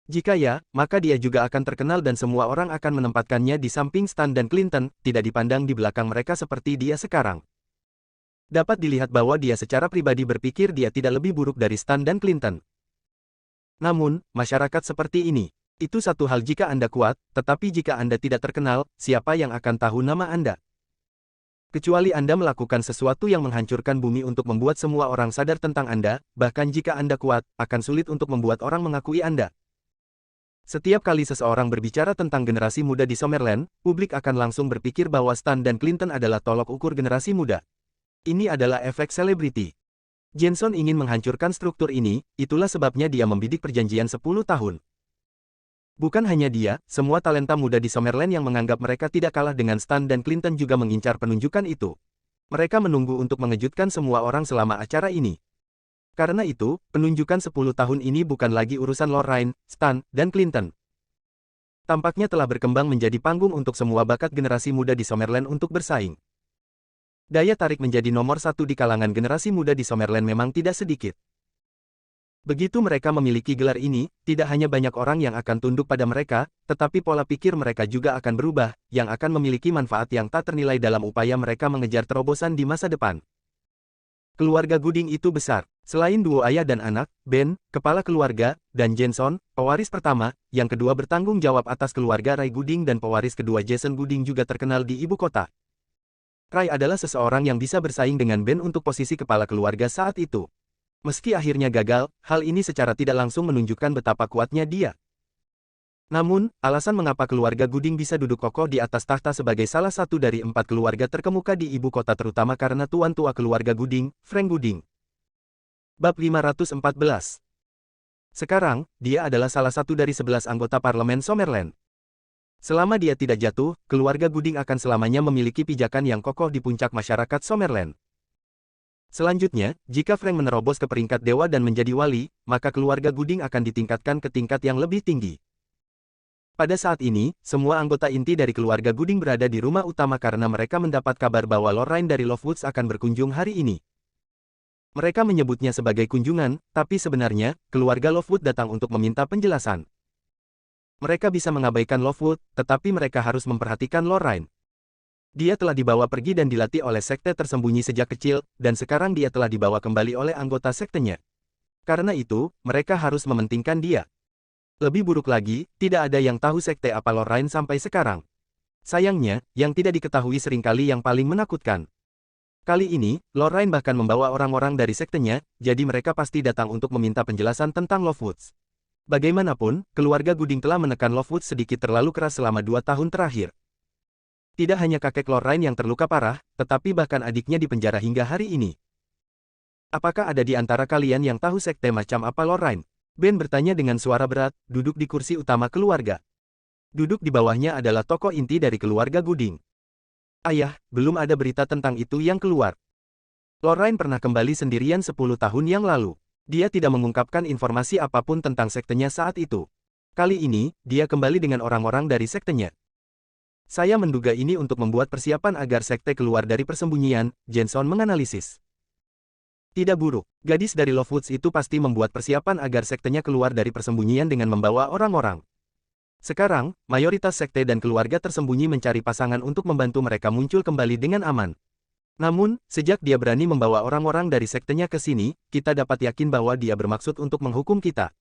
Jika ya, maka dia juga akan terkenal dan semua orang akan menempatkannya di samping Stan dan Clinton, tidak dipandang di belakang mereka seperti dia sekarang. Dapat dilihat bahwa dia secara pribadi berpikir dia tidak lebih buruk dari Stan dan Clinton. Namun, masyarakat seperti ini, itu satu hal jika Anda kuat, tetapi jika Anda tidak terkenal, siapa yang akan tahu nama Anda? Kecuali Anda melakukan sesuatu yang menghancurkan bumi untuk membuat semua orang sadar tentang Anda, bahkan jika Anda kuat, akan sulit untuk membuat orang mengakui Anda. Setiap kali seseorang berbicara tentang generasi muda di Summerland, publik akan langsung berpikir bahwa Stan dan Clinton adalah tolok ukur generasi muda. Ini adalah efek selebriti. Jensen ingin menghancurkan struktur ini, itulah sebabnya dia membidik perjanjian 10 tahun. Bukan hanya dia, semua talenta muda di Summerland yang menganggap mereka tidak kalah dengan Stan dan Clinton juga mengincar penunjukan itu. Mereka menunggu untuk mengejutkan semua orang selama acara ini. Karena itu, penunjukan 10 tahun ini bukan lagi urusan Lorraine, Stan, dan Clinton. Tampaknya telah berkembang menjadi panggung untuk semua bakat generasi muda di Summerland untuk bersaing. Daya tarik menjadi nomor satu di kalangan generasi muda di Summerland memang tidak sedikit. Begitu mereka memiliki gelar ini, tidak hanya banyak orang yang akan tunduk pada mereka, tetapi pola pikir mereka juga akan berubah, yang akan memiliki manfaat yang tak ternilai dalam upaya mereka mengejar terobosan di masa depan. Keluarga Gooding itu besar. Selain duo ayah dan anak, Ben, kepala keluarga, dan Jensen, pewaris pertama, yang kedua bertanggung jawab atas keluarga Ray Gooding dan pewaris kedua Jason Gooding juga terkenal di ibu kota. Ray adalah seseorang yang bisa bersaing dengan Ben untuk posisi kepala keluarga saat itu. Meski akhirnya gagal, hal ini secara tidak langsung menunjukkan betapa kuatnya dia. Namun, alasan mengapa keluarga Gooding bisa duduk kokoh di atas tahta sebagai salah satu dari 4 keluarga terkemuka di ibu kota terutama karena tuan tua keluarga Gooding, Frank Gooding. Bab 514. Sekarang, dia adalah salah satu dari 11 anggota parlemen Summerland. Selama dia tidak jatuh, keluarga Gooding akan selamanya memiliki pijakan yang kokoh di puncak masyarakat Summerland. Selanjutnya, jika Frank menerobos ke peringkat dewa dan menjadi wali, maka keluarga Gooding akan ditingkatkan ke tingkat yang lebih tinggi. Pada saat ini, semua anggota inti dari keluarga Gooding berada di rumah utama karena mereka mendapat kabar bahwa Lorraine dari Lovewoods akan berkunjung hari ini. Mereka menyebutnya sebagai kunjungan, tapi sebenarnya, keluarga Lovewood datang untuk meminta penjelasan. Mereka bisa mengabaikan Lovewood, tetapi mereka harus memperhatikan Lorraine. Dia telah dibawa pergi dan dilatih oleh sekte tersembunyi sejak kecil, dan sekarang dia telah dibawa kembali oleh anggota sektenya. Karena itu, mereka harus mementingkan dia. Lebih buruk lagi, tidak ada yang tahu sekte apa Lorraine sampai sekarang. Sayangnya, yang tidak diketahui seringkali yang paling menakutkan. Kali ini, Lorraine bahkan membawa orang-orang dari sektenya, jadi mereka pasti datang untuk meminta penjelasan tentang Lovewoods. Bagaimanapun, keluarga Gooding telah menekan Lovewoods sedikit terlalu keras selama 2 tahun terakhir. Tidak hanya kakek Lorraine yang terluka parah, tetapi bahkan adiknya dipenjara hingga hari ini. Apakah ada di antara kalian yang tahu sekte macam apa Lorraine? Ben bertanya dengan suara berat, duduk di kursi utama keluarga. Duduk di bawahnya adalah tokoh inti dari keluarga Gooding. Ayah, belum ada berita tentang itu yang keluar. Lorraine pernah kembali sendirian 10 tahun yang lalu. Dia tidak mengungkapkan informasi apapun tentang sektenya saat itu. Kali ini, dia kembali dengan orang-orang dari sektenya. Saya menduga ini untuk membuat persiapan agar sekte keluar dari persembunyian, Jensen menganalisis. Tidak buruk, gadis dari Lovewoods itu pasti membuat persiapan agar sektenya keluar dari persembunyian dengan membawa orang-orang. Sekarang, mayoritas sekte dan keluarga tersembunyi mencari pasangan untuk membantu mereka muncul kembali dengan aman. Namun, sejak dia berani membawa orang-orang dari sektenya ke sini, kita dapat yakin bahwa dia bermaksud untuk menghukum kita.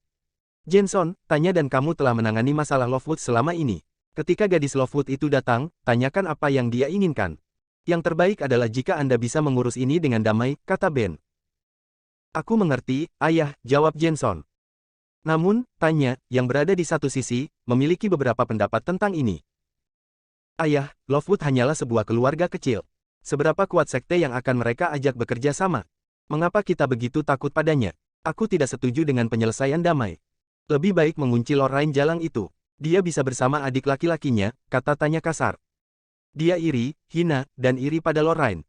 Jensen, tanya dan kamu telah menangani masalah Lovewoods selama ini. Ketika gadis Lovewood itu datang, tanyakan apa yang dia inginkan. Yang terbaik adalah jika Anda bisa mengurus ini dengan damai, kata Ben. Aku mengerti, ayah, jawab Jensen. Namun, tanya, yang berada di satu sisi, memiliki beberapa pendapat tentang ini. Ayah, Lovewood hanyalah sebuah keluarga kecil. Seberapa kuat sekte yang akan mereka ajak bekerja sama? Mengapa kita begitu takut padanya? Aku tidak setuju dengan penyelesaian damai. Lebih baik mengunci Lorraine jalan itu. Dia bisa bersama adik laki-lakinya, kata tanya kasar. Dia iri, hina, dan iri pada Lorraine.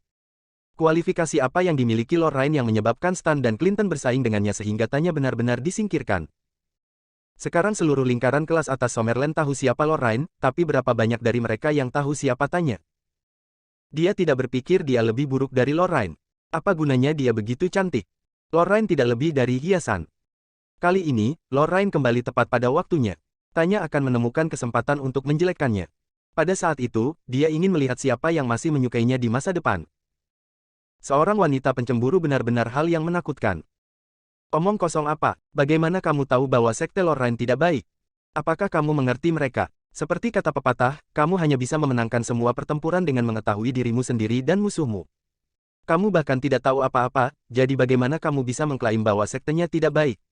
Kualifikasi apa yang dimiliki Lorraine yang menyebabkan Stan dan Clinton bersaing dengannya sehingga tanya benar-benar disingkirkan? Sekarang seluruh lingkaran kelas atas Summerland tahu siapa Lorraine, tapi berapa banyak dari mereka yang tahu siapa tanya? Dia tidak berpikir dia lebih buruk dari Lorraine. Apa gunanya dia begitu cantik? Lorraine tidak lebih dari hiasan. Kali ini, Lorraine kembali tepat pada waktunya. Tanya akan menemukan kesempatan untuk menjelekkannya. Pada saat itu, dia ingin melihat siapa yang masih menyukainya di masa depan. Seorang wanita pencemburu benar-benar hal yang menakutkan. Omong kosong apa? Bagaimana kamu tahu bahwa sekte Lorraine tidak baik? Apakah kamu mengerti mereka? Seperti kata pepatah, kamu hanya bisa memenangkan semua pertempuran dengan mengetahui dirimu sendiri dan musuhmu. Kamu bahkan tidak tahu apa-apa, jadi bagaimana kamu bisa mengklaim bahwa sektenya tidak baik?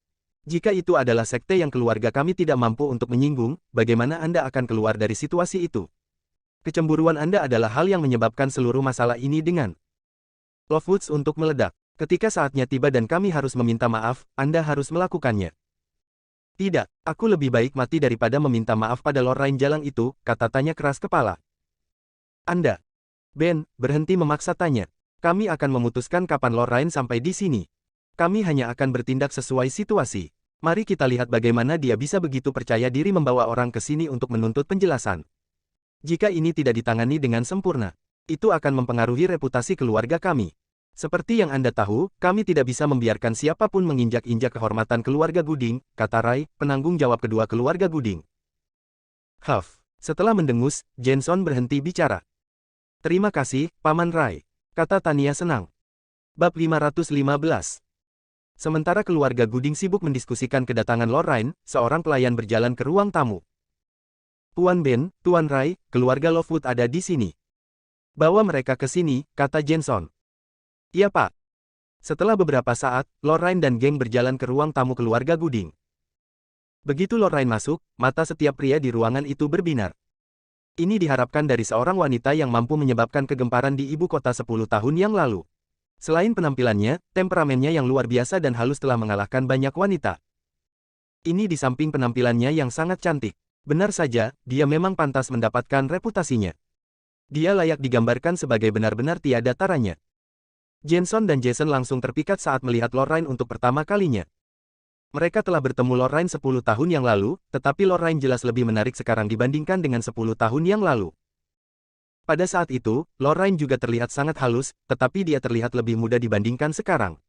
Jika itu adalah sekte yang keluarga kami tidak mampu untuk menyinggung, bagaimana Anda akan keluar dari situasi itu? Kecemburuan Anda adalah hal yang menyebabkan seluruh masalah ini dengan Lovewoods untuk meledak. Ketika saatnya tiba dan kami harus meminta maaf, Anda harus melakukannya. Tidak, aku lebih baik mati daripada meminta maaf pada Lorraine Jalang itu, kata Tanya keras kepala. Anda, Ben, berhenti memaksa Tanya. Kami akan memutuskan kapan Lorraine sampai di sini. Kami hanya akan bertindak sesuai situasi. Mari kita lihat bagaimana dia bisa begitu percaya diri membawa orang ke sini untuk menuntut penjelasan. Jika ini tidak ditangani dengan sempurna, itu akan mempengaruhi reputasi keluarga kami. Seperti yang Anda tahu, kami tidak bisa membiarkan siapapun menginjak-injak kehormatan keluarga Gooding, kata Rai, penanggung jawab kedua keluarga Gooding. Huff. Setelah mendengus, Jenson berhenti bicara. Terima kasih, Paman Rai, kata Tania senang. Bab 515. Sementara keluarga Gooding sibuk mendiskusikan kedatangan Lorraine, seorang pelayan berjalan ke ruang tamu. Tuan Ben, Tuan Rai, keluarga Lovewood ada di sini. Bawa mereka ke sini, kata Jenson. Iya Pak. Setelah beberapa saat, Lorraine dan geng berjalan ke ruang tamu keluarga Gooding. Begitu Lorraine masuk, mata setiap pria di ruangan itu berbinar. Ini diharapkan dari seorang wanita yang mampu menyebabkan kegemparan di ibu kota 10 tahun yang lalu. Selain penampilannya, temperamennya yang luar biasa dan halus telah mengalahkan banyak wanita. Ini di samping penampilannya yang sangat cantik. Benar saja, dia memang pantas mendapatkan reputasinya. Dia layak digambarkan sebagai benar-benar tiada taranya. Jenson dan Jason langsung terpikat saat melihat Lorraine untuk pertama kalinya. Mereka telah bertemu Lorraine 10 tahun yang lalu, tetapi Lorraine jelas lebih menarik sekarang dibandingkan dengan 10 tahun yang lalu. Pada saat itu, Lorraine juga terlihat sangat halus, tetapi dia terlihat lebih muda dibandingkan sekarang.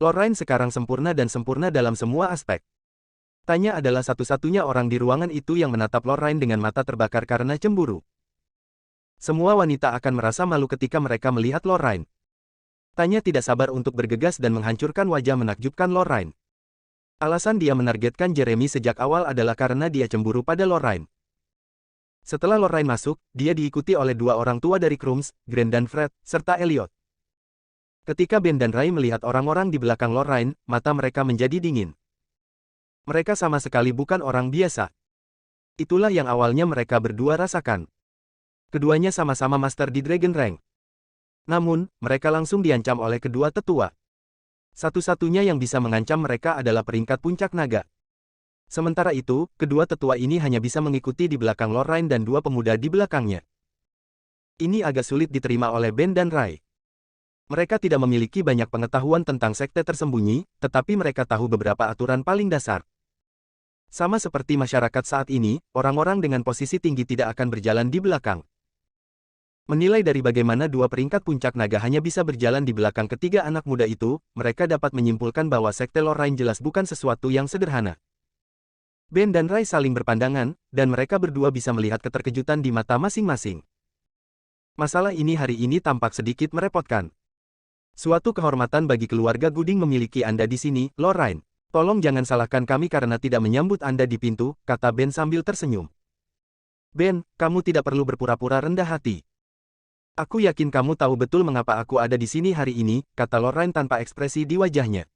Lorraine sekarang sempurna dan sempurna dalam semua aspek. Tanya adalah satu-satunya orang di ruangan itu yang menatap Lorraine dengan mata terbakar karena cemburu. Semua wanita akan merasa malu ketika mereka melihat Lorraine. Tanya tidak sabar untuk bergegas dan menghancurkan wajah menakjubkan Lorraine. Alasan dia menargetkan Jeremy sejak awal adalah karena dia cemburu pada Lorraine. Setelah Lorraine masuk, dia diikuti oleh dua orang tua dari Crumbs, Grant dan Fred, serta Elliot. Ketika Ben dan Ray melihat orang-orang di belakang Lorraine, mata mereka menjadi dingin. Mereka sama sekali bukan orang biasa. Itulah yang awalnya mereka berdua rasakan. Keduanya sama-sama master di Dragon Rank. Namun, mereka langsung diancam oleh kedua tetua. Satu-satunya yang bisa mengancam mereka adalah peringkat puncak naga. Sementara itu, kedua tetua ini hanya bisa mengikuti di belakang Lorraine dan dua pemuda di belakangnya. Ini agak sulit diterima oleh Ben dan Ray. Mereka tidak memiliki banyak pengetahuan tentang sekte tersembunyi, tetapi mereka tahu beberapa aturan paling dasar. Sama seperti masyarakat saat ini, orang-orang dengan posisi tinggi tidak akan berjalan di belakang. Menilai dari bagaimana dua peringkat puncak naga hanya bisa berjalan di belakang ketiga anak muda itu, mereka dapat menyimpulkan bahwa sekte Lorraine jelas bukan sesuatu yang sederhana. Ben dan Ray saling berpandangan, dan mereka berdua bisa melihat keterkejutan di mata masing-masing. Masalah ini hari ini tampak sedikit merepotkan. Suatu kehormatan bagi keluarga Gooding memiliki Anda di sini, Lorraine. Tolong jangan salahkan kami karena tidak menyambut Anda di pintu, kata Ben sambil tersenyum. Ben, kamu tidak perlu berpura-pura rendah hati. Aku yakin kamu tahu betul mengapa aku ada di sini hari ini, kata Lorraine tanpa ekspresi di wajahnya.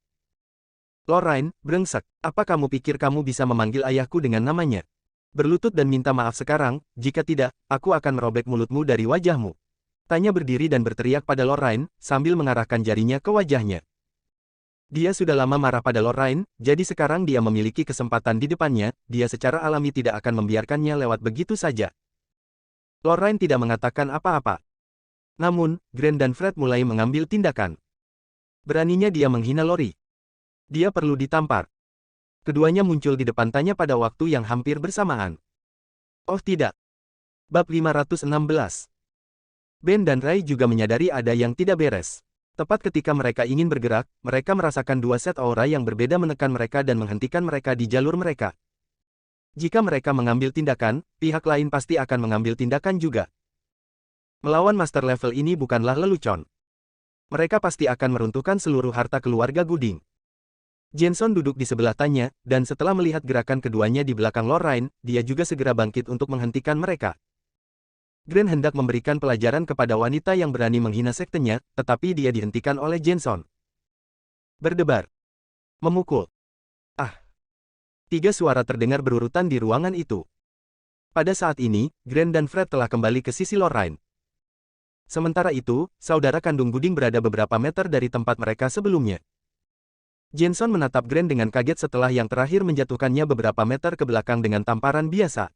Lorraine, brengsek, apa kamu pikir kamu bisa memanggil ayahku dengan namanya? Berlutut dan minta maaf sekarang, jika tidak, aku akan merobek mulutmu dari wajahmu. Tanya berdiri dan berteriak pada Lorraine, sambil mengarahkan jarinya ke wajahnya. Dia sudah lama marah pada Lorraine, jadi sekarang dia memiliki kesempatan di depannya, dia secara alami tidak akan membiarkannya lewat begitu saja. Lorraine tidak mengatakan apa-apa. Namun, Grant dan Fred mulai mengambil tindakan. Beraninya dia menghina Lori. Dia perlu ditampar. Keduanya muncul di depan Tanya pada waktu yang hampir bersamaan. Oh tidak. Bab 516. Ben dan Ray juga menyadari ada yang tidak beres. Tepat ketika mereka ingin bergerak, mereka merasakan dua set aura yang berbeda menekan mereka dan menghentikan mereka di jalur mereka. Jika mereka mengambil tindakan, pihak lain pasti akan mengambil tindakan juga. Melawan master level ini bukanlah lelucon. Mereka pasti akan meruntuhkan seluruh harta keluarga Gooding. Jenson duduk di sebelah Tanya, dan setelah melihat gerakan keduanya di belakang Lorraine, dia juga segera bangkit untuk menghentikan mereka. Gren hendak memberikan pelajaran kepada wanita yang berani menghina sektenya, tetapi dia dihentikan oleh Jenson. Berdebar. Memukul. Ah. Tiga suara terdengar berurutan di ruangan itu. Pada saat ini, Gren dan Fred telah kembali ke sisi Lorraine. Sementara itu, saudara kandung Gooding berada beberapa meter dari tempat mereka sebelumnya. Jenson menatap Gren dengan kaget setelah yang terakhir menjatuhkannya beberapa meter ke belakang dengan tamparan biasa.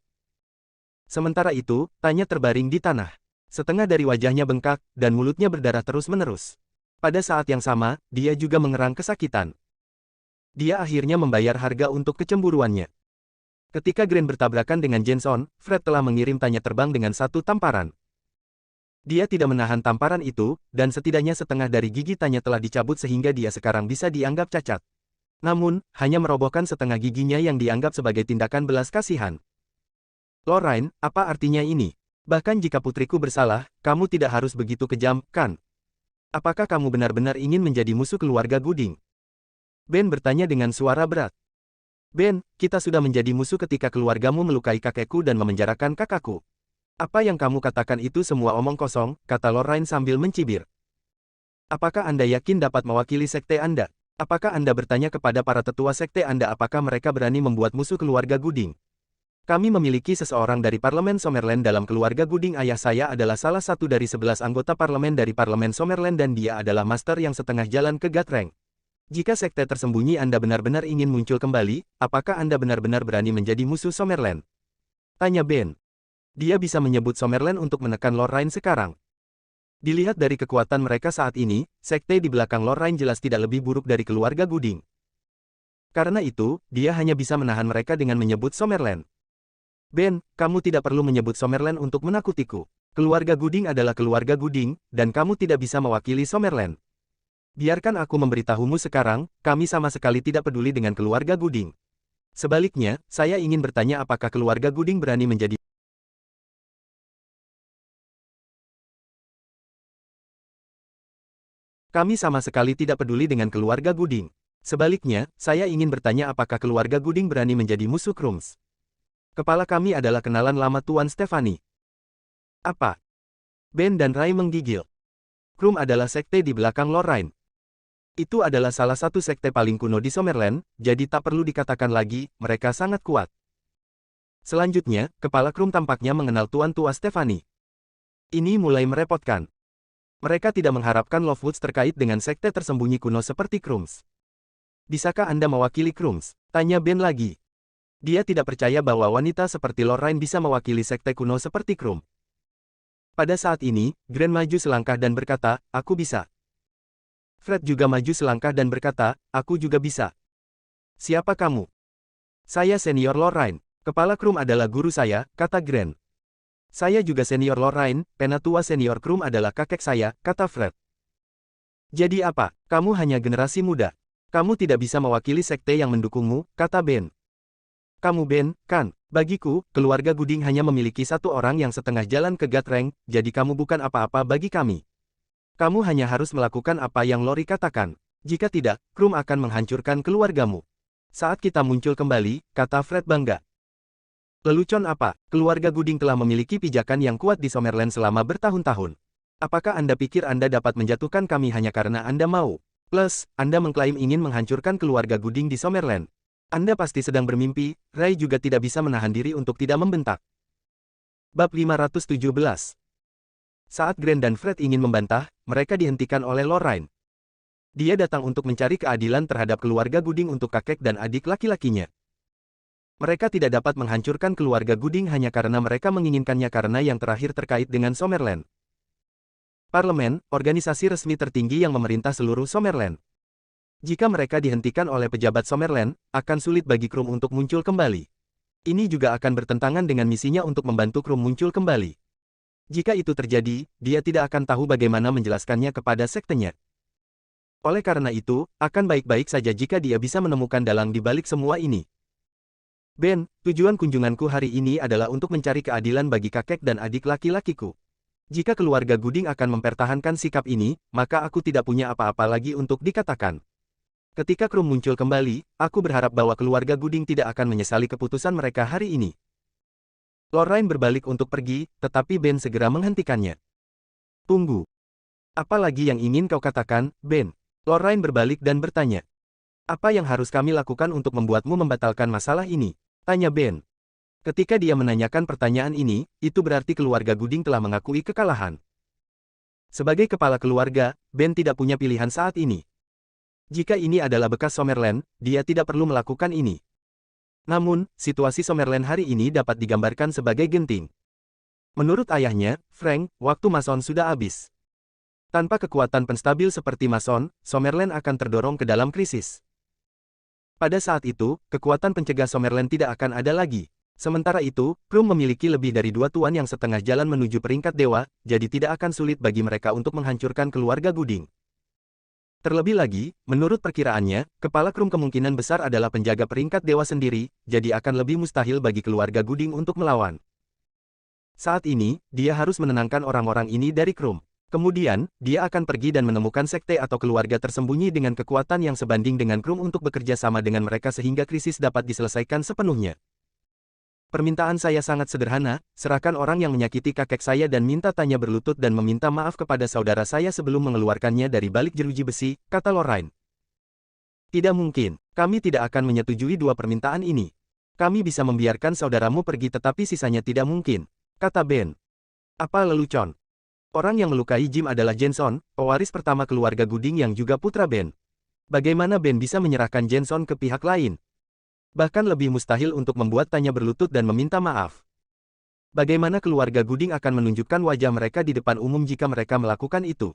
Sementara itu, Tanya terbaring di tanah. Setengah dari wajahnya bengkak, dan mulutnya berdarah terus-menerus. Pada saat yang sama, dia juga mengerang kesakitan. Dia akhirnya membayar harga untuk kecemburuannya. Ketika Gren bertabrakan dengan Jenson, Fred telah mengirim Tanya terbang dengan satu tamparan. Dia tidak menahan tamparan itu, dan setidaknya setengah dari gigi Tanya telah dicabut sehingga dia sekarang bisa dianggap cacat. Namun, hanya merobohkan setengah giginya yang dianggap sebagai tindakan belas kasihan. Lorraine, apa artinya ini? Bahkan jika putriku bersalah, kamu tidak harus begitu kejam, kan? Apakah kamu benar-benar ingin menjadi musuh keluarga Gooding? Ben bertanya dengan suara berat. Ben, kita sudah menjadi musuh ketika keluargamu melukai kakekku dan memenjarakan kakakku. Apa yang kamu katakan itu semua omong kosong, kata Lorraine sambil mencibir. Apakah Anda yakin dapat mewakili sekte Anda? Apakah Anda bertanya kepada para tetua sekte Anda apakah mereka berani membuat musuh keluarga Gooding? Kami memiliki seseorang dari Parlemen Summerland dalam keluarga Gooding. Ayah saya adalah salah satu dari 11 anggota parlemen dari Parlemen Summerland dan dia adalah master yang setengah jalan ke God Rank. Jika sekte tersembunyi Anda benar-benar ingin muncul kembali, apakah Anda benar-benar berani menjadi musuh Summerland? Tanya Ben. Dia bisa menyebut Summerland untuk menekan Lorraine sekarang. Dilihat dari kekuatan mereka saat ini, sekte di belakang Lorraine jelas tidak lebih buruk dari keluarga Gooding. Karena itu, dia hanya bisa menahan mereka dengan menyebut Summerland. Ben, kamu tidak perlu menyebut Summerland untuk menakutiku. Keluarga Gooding adalah keluarga Gooding, dan kamu tidak bisa mewakili Summerland. Biarkan aku memberitahumu sekarang, kami sama sekali tidak peduli dengan keluarga Gooding. Sebaliknya, saya ingin bertanya apakah keluarga Gooding berani menjadi... Kami sama sekali tidak peduli dengan keluarga Gooding. Sebaliknya, saya ingin bertanya apakah keluarga Gooding berani menjadi musuh Krums. Kepala kami adalah kenalan lama Tuan Stephanie. Apa? Ben dan Ray menggigil. Krum adalah sekte di belakang Lorraine. Itu adalah salah satu sekte paling kuno di Summerland, jadi tak perlu dikatakan lagi, mereka sangat kuat. Selanjutnya, kepala Krum tampaknya mengenal Tuan Tua Stephanie. Ini mulai merepotkan. Mereka tidak mengharapkan Lovewoods terkait dengan sekte tersembunyi kuno seperti Krums. Bisakah Anda mewakili Krums? Tanya Ben lagi. Dia tidak percaya bahwa wanita seperti Lorraine bisa mewakili sekte kuno seperti Krum. Pada saat ini, Gren maju selangkah dan berkata, aku bisa. Fred juga maju selangkah dan berkata, aku juga bisa. Siapa kamu? Saya senior Lorraine. Kepala Krum adalah guru saya, kata Gren. Saya juga senior Lorraine, penatua senior Krum adalah kakek saya, kata Fred. Jadi apa? Kamu hanya generasi muda. Kamu tidak bisa mewakili sekte yang mendukungmu, kata Ben. Kamu Ben, kan? Bagiku, keluarga Gooding hanya memiliki satu orang yang setengah jalan ke God Rank, jadi kamu bukan apa-apa bagi kami. Kamu hanya harus melakukan apa yang Lori katakan. Jika tidak, Krum akan menghancurkan keluargamu. Saat kita muncul kembali, kata Fred bangga. Lelucon apa? Keluarga Gooding telah memiliki pijakan yang kuat di Summerland selama bertahun-tahun. Apakah Anda pikir Anda dapat menjatuhkan kami hanya karena Anda mau? Plus, Anda mengklaim ingin menghancurkan keluarga Gooding di Summerland. Anda pasti sedang bermimpi. Ray juga tidak bisa menahan diri untuk tidak membentak. Bab 517. Saat Gren dan Fred ingin membantah, mereka dihentikan oleh Lorraine. Dia datang untuk mencari keadilan terhadap keluarga Gooding untuk kakek dan adik laki-lakinya. Mereka tidak dapat menghancurkan keluarga Gooding hanya karena mereka menginginkannya karena yang terakhir terkait dengan Summerland. Parlemen, organisasi resmi tertinggi yang memerintah seluruh Summerland. Jika mereka dihentikan oleh pejabat Summerland, akan sulit bagi Krum untuk muncul kembali. Ini juga akan bertentangan dengan misinya untuk membantu Krum muncul kembali. Jika itu terjadi, dia tidak akan tahu bagaimana menjelaskannya kepada sektenya. Oleh karena itu, akan baik-baik saja jika dia bisa menemukan dalang di balik semua ini. Ben, tujuan kunjunganku hari ini adalah untuk mencari keadilan bagi kakek dan adik laki-lakiku. Jika keluarga Gooding akan mempertahankan sikap ini, maka aku tidak punya apa-apa lagi untuk dikatakan. Ketika Krum muncul kembali, aku berharap bahwa keluarga Gooding tidak akan menyesali keputusan mereka hari ini. Lorraine berbalik untuk pergi, tetapi Ben segera menghentikannya. Tunggu. Apa lagi yang ingin kau katakan, Ben? Lorraine berbalik dan bertanya. Apa yang harus kami lakukan untuk membuatmu membatalkan masalah ini? Tanya Ben. Ketika dia menanyakan pertanyaan ini, itu berarti keluarga Gooding telah mengakui kekalahan. Sebagai kepala keluarga, Ben tidak punya pilihan saat ini. Jika ini adalah bekas Summerland, dia tidak perlu melakukan ini. Namun, situasi Summerland hari ini dapat digambarkan sebagai genting. Menurut ayahnya, Frank, waktu Mason sudah habis. Tanpa kekuatan penstabil seperti Mason, Summerland akan terdorong ke dalam krisis. Pada saat itu, kekuatan pencegah Summerland tidak akan ada lagi. Sementara itu, Krum memiliki lebih dari 2 tuan yang setengah jalan menuju peringkat dewa, jadi tidak akan sulit bagi mereka untuk menghancurkan keluarga Gooding. Terlebih lagi, menurut perkiraannya, kepala Krum kemungkinan besar adalah penjaga peringkat dewa sendiri, jadi akan lebih mustahil bagi keluarga Gooding untuk melawan. Saat ini, dia harus menenangkan orang-orang ini dari Krum. Kemudian, dia akan pergi dan menemukan sekte atau keluarga tersembunyi dengan kekuatan yang sebanding dengan Krum untuk bekerja sama dengan mereka sehingga krisis dapat diselesaikan sepenuhnya. Permintaan saya sangat sederhana, serahkan orang yang menyakiti kakek saya dan minta tanya berlutut dan meminta maaf kepada saudara saya sebelum mengeluarkannya dari balik jeruji besi, kata Lorraine. Tidak mungkin, kami tidak akan menyetujui 2 permintaan ini. Kami bisa membiarkan saudaramu pergi tetapi sisanya tidak mungkin, kata Ben. Apa lelucon? Orang yang melukai Jim adalah Jenson, pewaris pertama keluarga Gooding yang juga putra Ben. Bagaimana Ben bisa menyerahkan Jenson ke pihak lain? Bahkan lebih mustahil untuk membuat tanya berlutut dan meminta maaf. Bagaimana keluarga Gooding akan menunjukkan wajah mereka di depan umum jika mereka melakukan itu?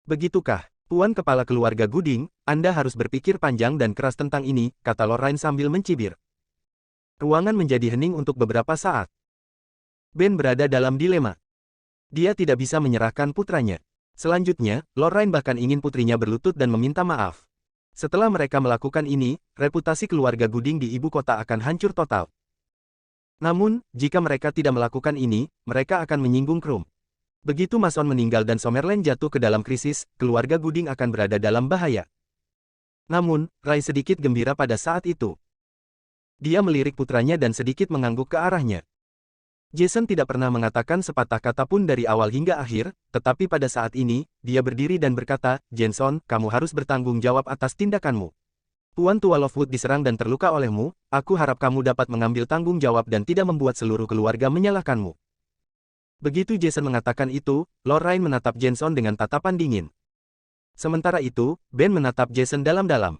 Begitukah, Tuan Kepala Keluarga Gooding, Anda harus berpikir panjang dan keras tentang ini, kata Lorraine sambil mencibir. Ruangan menjadi hening untuk beberapa saat. Ben berada dalam dilema. Dia tidak bisa menyerahkan putranya. Selanjutnya, Lorraine bahkan ingin putrinya berlutut dan meminta maaf. Setelah mereka melakukan ini, reputasi keluarga Gooding di ibu kota akan hancur total. Namun, jika mereka tidak melakukan ini, mereka akan menyinggung Krum. Begitu Mason meninggal dan Summerland jatuh ke dalam krisis, keluarga Gooding akan berada dalam bahaya. Namun, Rai sedikit gembira pada saat itu. Dia melirik putranya dan sedikit mengangguk ke arahnya. Jason tidak pernah mengatakan sepatah kata pun dari awal hingga akhir, tetapi pada saat ini, dia berdiri dan berkata, Jenson, kamu harus bertanggung jawab atas tindakanmu. Tuan Tua Lovewood diserang dan terluka olehmu, aku harap kamu dapat mengambil tanggung jawab dan tidak membuat seluruh keluarga menyalahkanmu. Begitu Jason mengatakan itu, Lorraine menatap Jenson dengan tatapan dingin. Sementara itu, Ben menatap Jason dalam-dalam.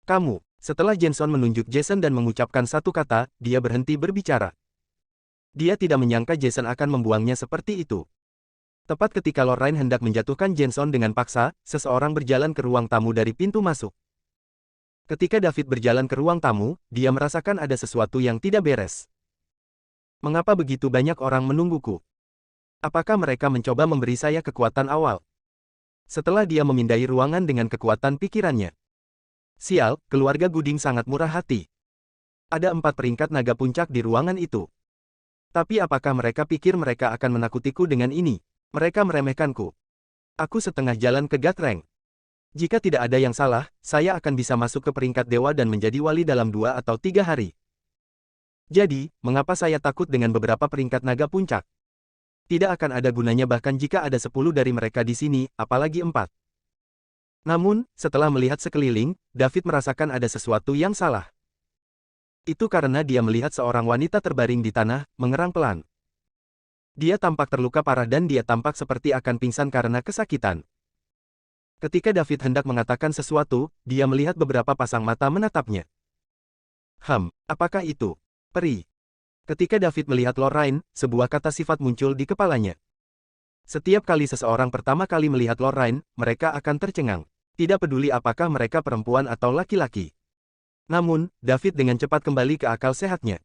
Kamu, setelah Jenson menunjuk Jason dan mengucapkan satu kata, dia berhenti berbicara. Dia tidak menyangka Jason akan membuangnya seperti itu. Tepat ketika Lorraine hendak menjatuhkan Jenson dengan paksa, seseorang berjalan ke ruang tamu dari pintu masuk. Ketika David berjalan ke ruang tamu, dia merasakan ada sesuatu yang tidak beres. Mengapa begitu banyak orang menungguku? Apakah mereka mencoba memberi saya kekuatan awal? Setelah dia memindai ruangan dengan kekuatan pikirannya. Sial, keluarga Gooding sangat murah hati. Ada 4 peringkat naga puncak di ruangan itu. Tapi apakah mereka pikir mereka akan menakutiku dengan ini? Mereka meremehkanku. Aku setengah jalan ke God Rank. Jika tidak ada yang salah, saya akan bisa masuk ke peringkat dewa dan menjadi wali dalam 2 atau 3 hari. Jadi, mengapa saya takut dengan beberapa peringkat naga puncak? Tidak akan ada gunanya bahkan jika ada 10 dari mereka di sini, apalagi 4. Namun, setelah melihat sekeliling, David merasakan ada sesuatu yang salah. Itu karena dia melihat seorang wanita terbaring di tanah, mengerang pelan. Dia tampak terluka parah dan dia tampak seperti akan pingsan karena kesakitan. Ketika David hendak mengatakan sesuatu, dia melihat beberapa pasang mata menatapnya. Apakah itu? Peri. Ketika David melihat Lorraine, sebuah kata sifat muncul di kepalanya. Setiap kali seseorang pertama kali melihat Lorraine, mereka akan tercengang. Tidak peduli apakah mereka perempuan atau laki-laki. Namun, David dengan cepat kembali ke akal sehatnya.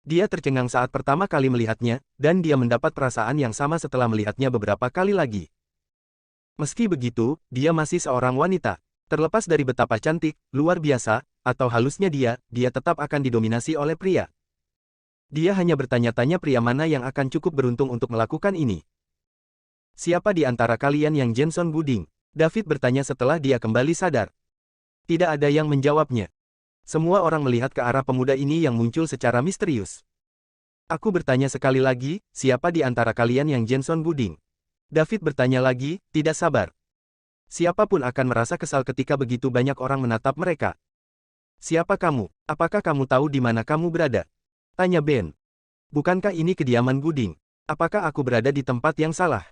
Dia tercengang saat pertama kali melihatnya, dan dia mendapat perasaan yang sama setelah melihatnya beberapa kali lagi. Meski begitu, dia masih seorang wanita. Terlepas dari betapa cantik, luar biasa, atau halusnya dia tetap akan didominasi oleh pria. Dia hanya bertanya-tanya pria mana yang akan cukup beruntung untuk melakukan ini. Siapa di antara kalian yang Jenson Buding? David bertanya setelah dia kembali sadar. Tidak ada yang menjawabnya. Semua orang melihat ke arah pemuda ini yang muncul secara misterius. Aku bertanya sekali lagi, siapa di antara kalian yang Jenson Buding? David bertanya lagi, tidak sabar. Siapapun akan merasa kesal ketika begitu banyak orang menatap mereka. Siapa kamu? Apakah kamu tahu di mana kamu berada? Tanya Ben. Bukankah ini kediaman Buding? Apakah aku berada di tempat yang salah?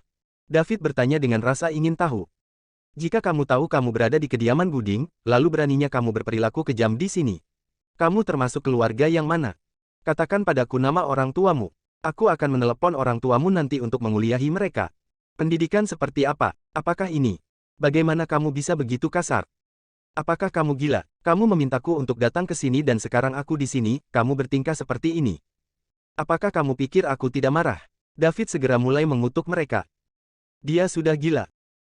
David bertanya dengan rasa ingin tahu. Jika kamu tahu kamu berada di kediaman Buding, lalu beraninya kamu berperilaku kejam di sini. Kamu termasuk keluarga yang mana? Katakan padaku nama orang tuamu. Aku akan menelepon orang tuamu nanti untuk menguliahi mereka. Pendidikan seperti apa? Apakah ini? Bagaimana kamu bisa begitu kasar? Apakah kamu gila? Kamu memintaku untuk datang ke sini dan sekarang aku di sini, kamu bertingkah seperti ini. Apakah kamu pikir aku tidak marah? David segera mulai mengutuk mereka. Dia sudah gila.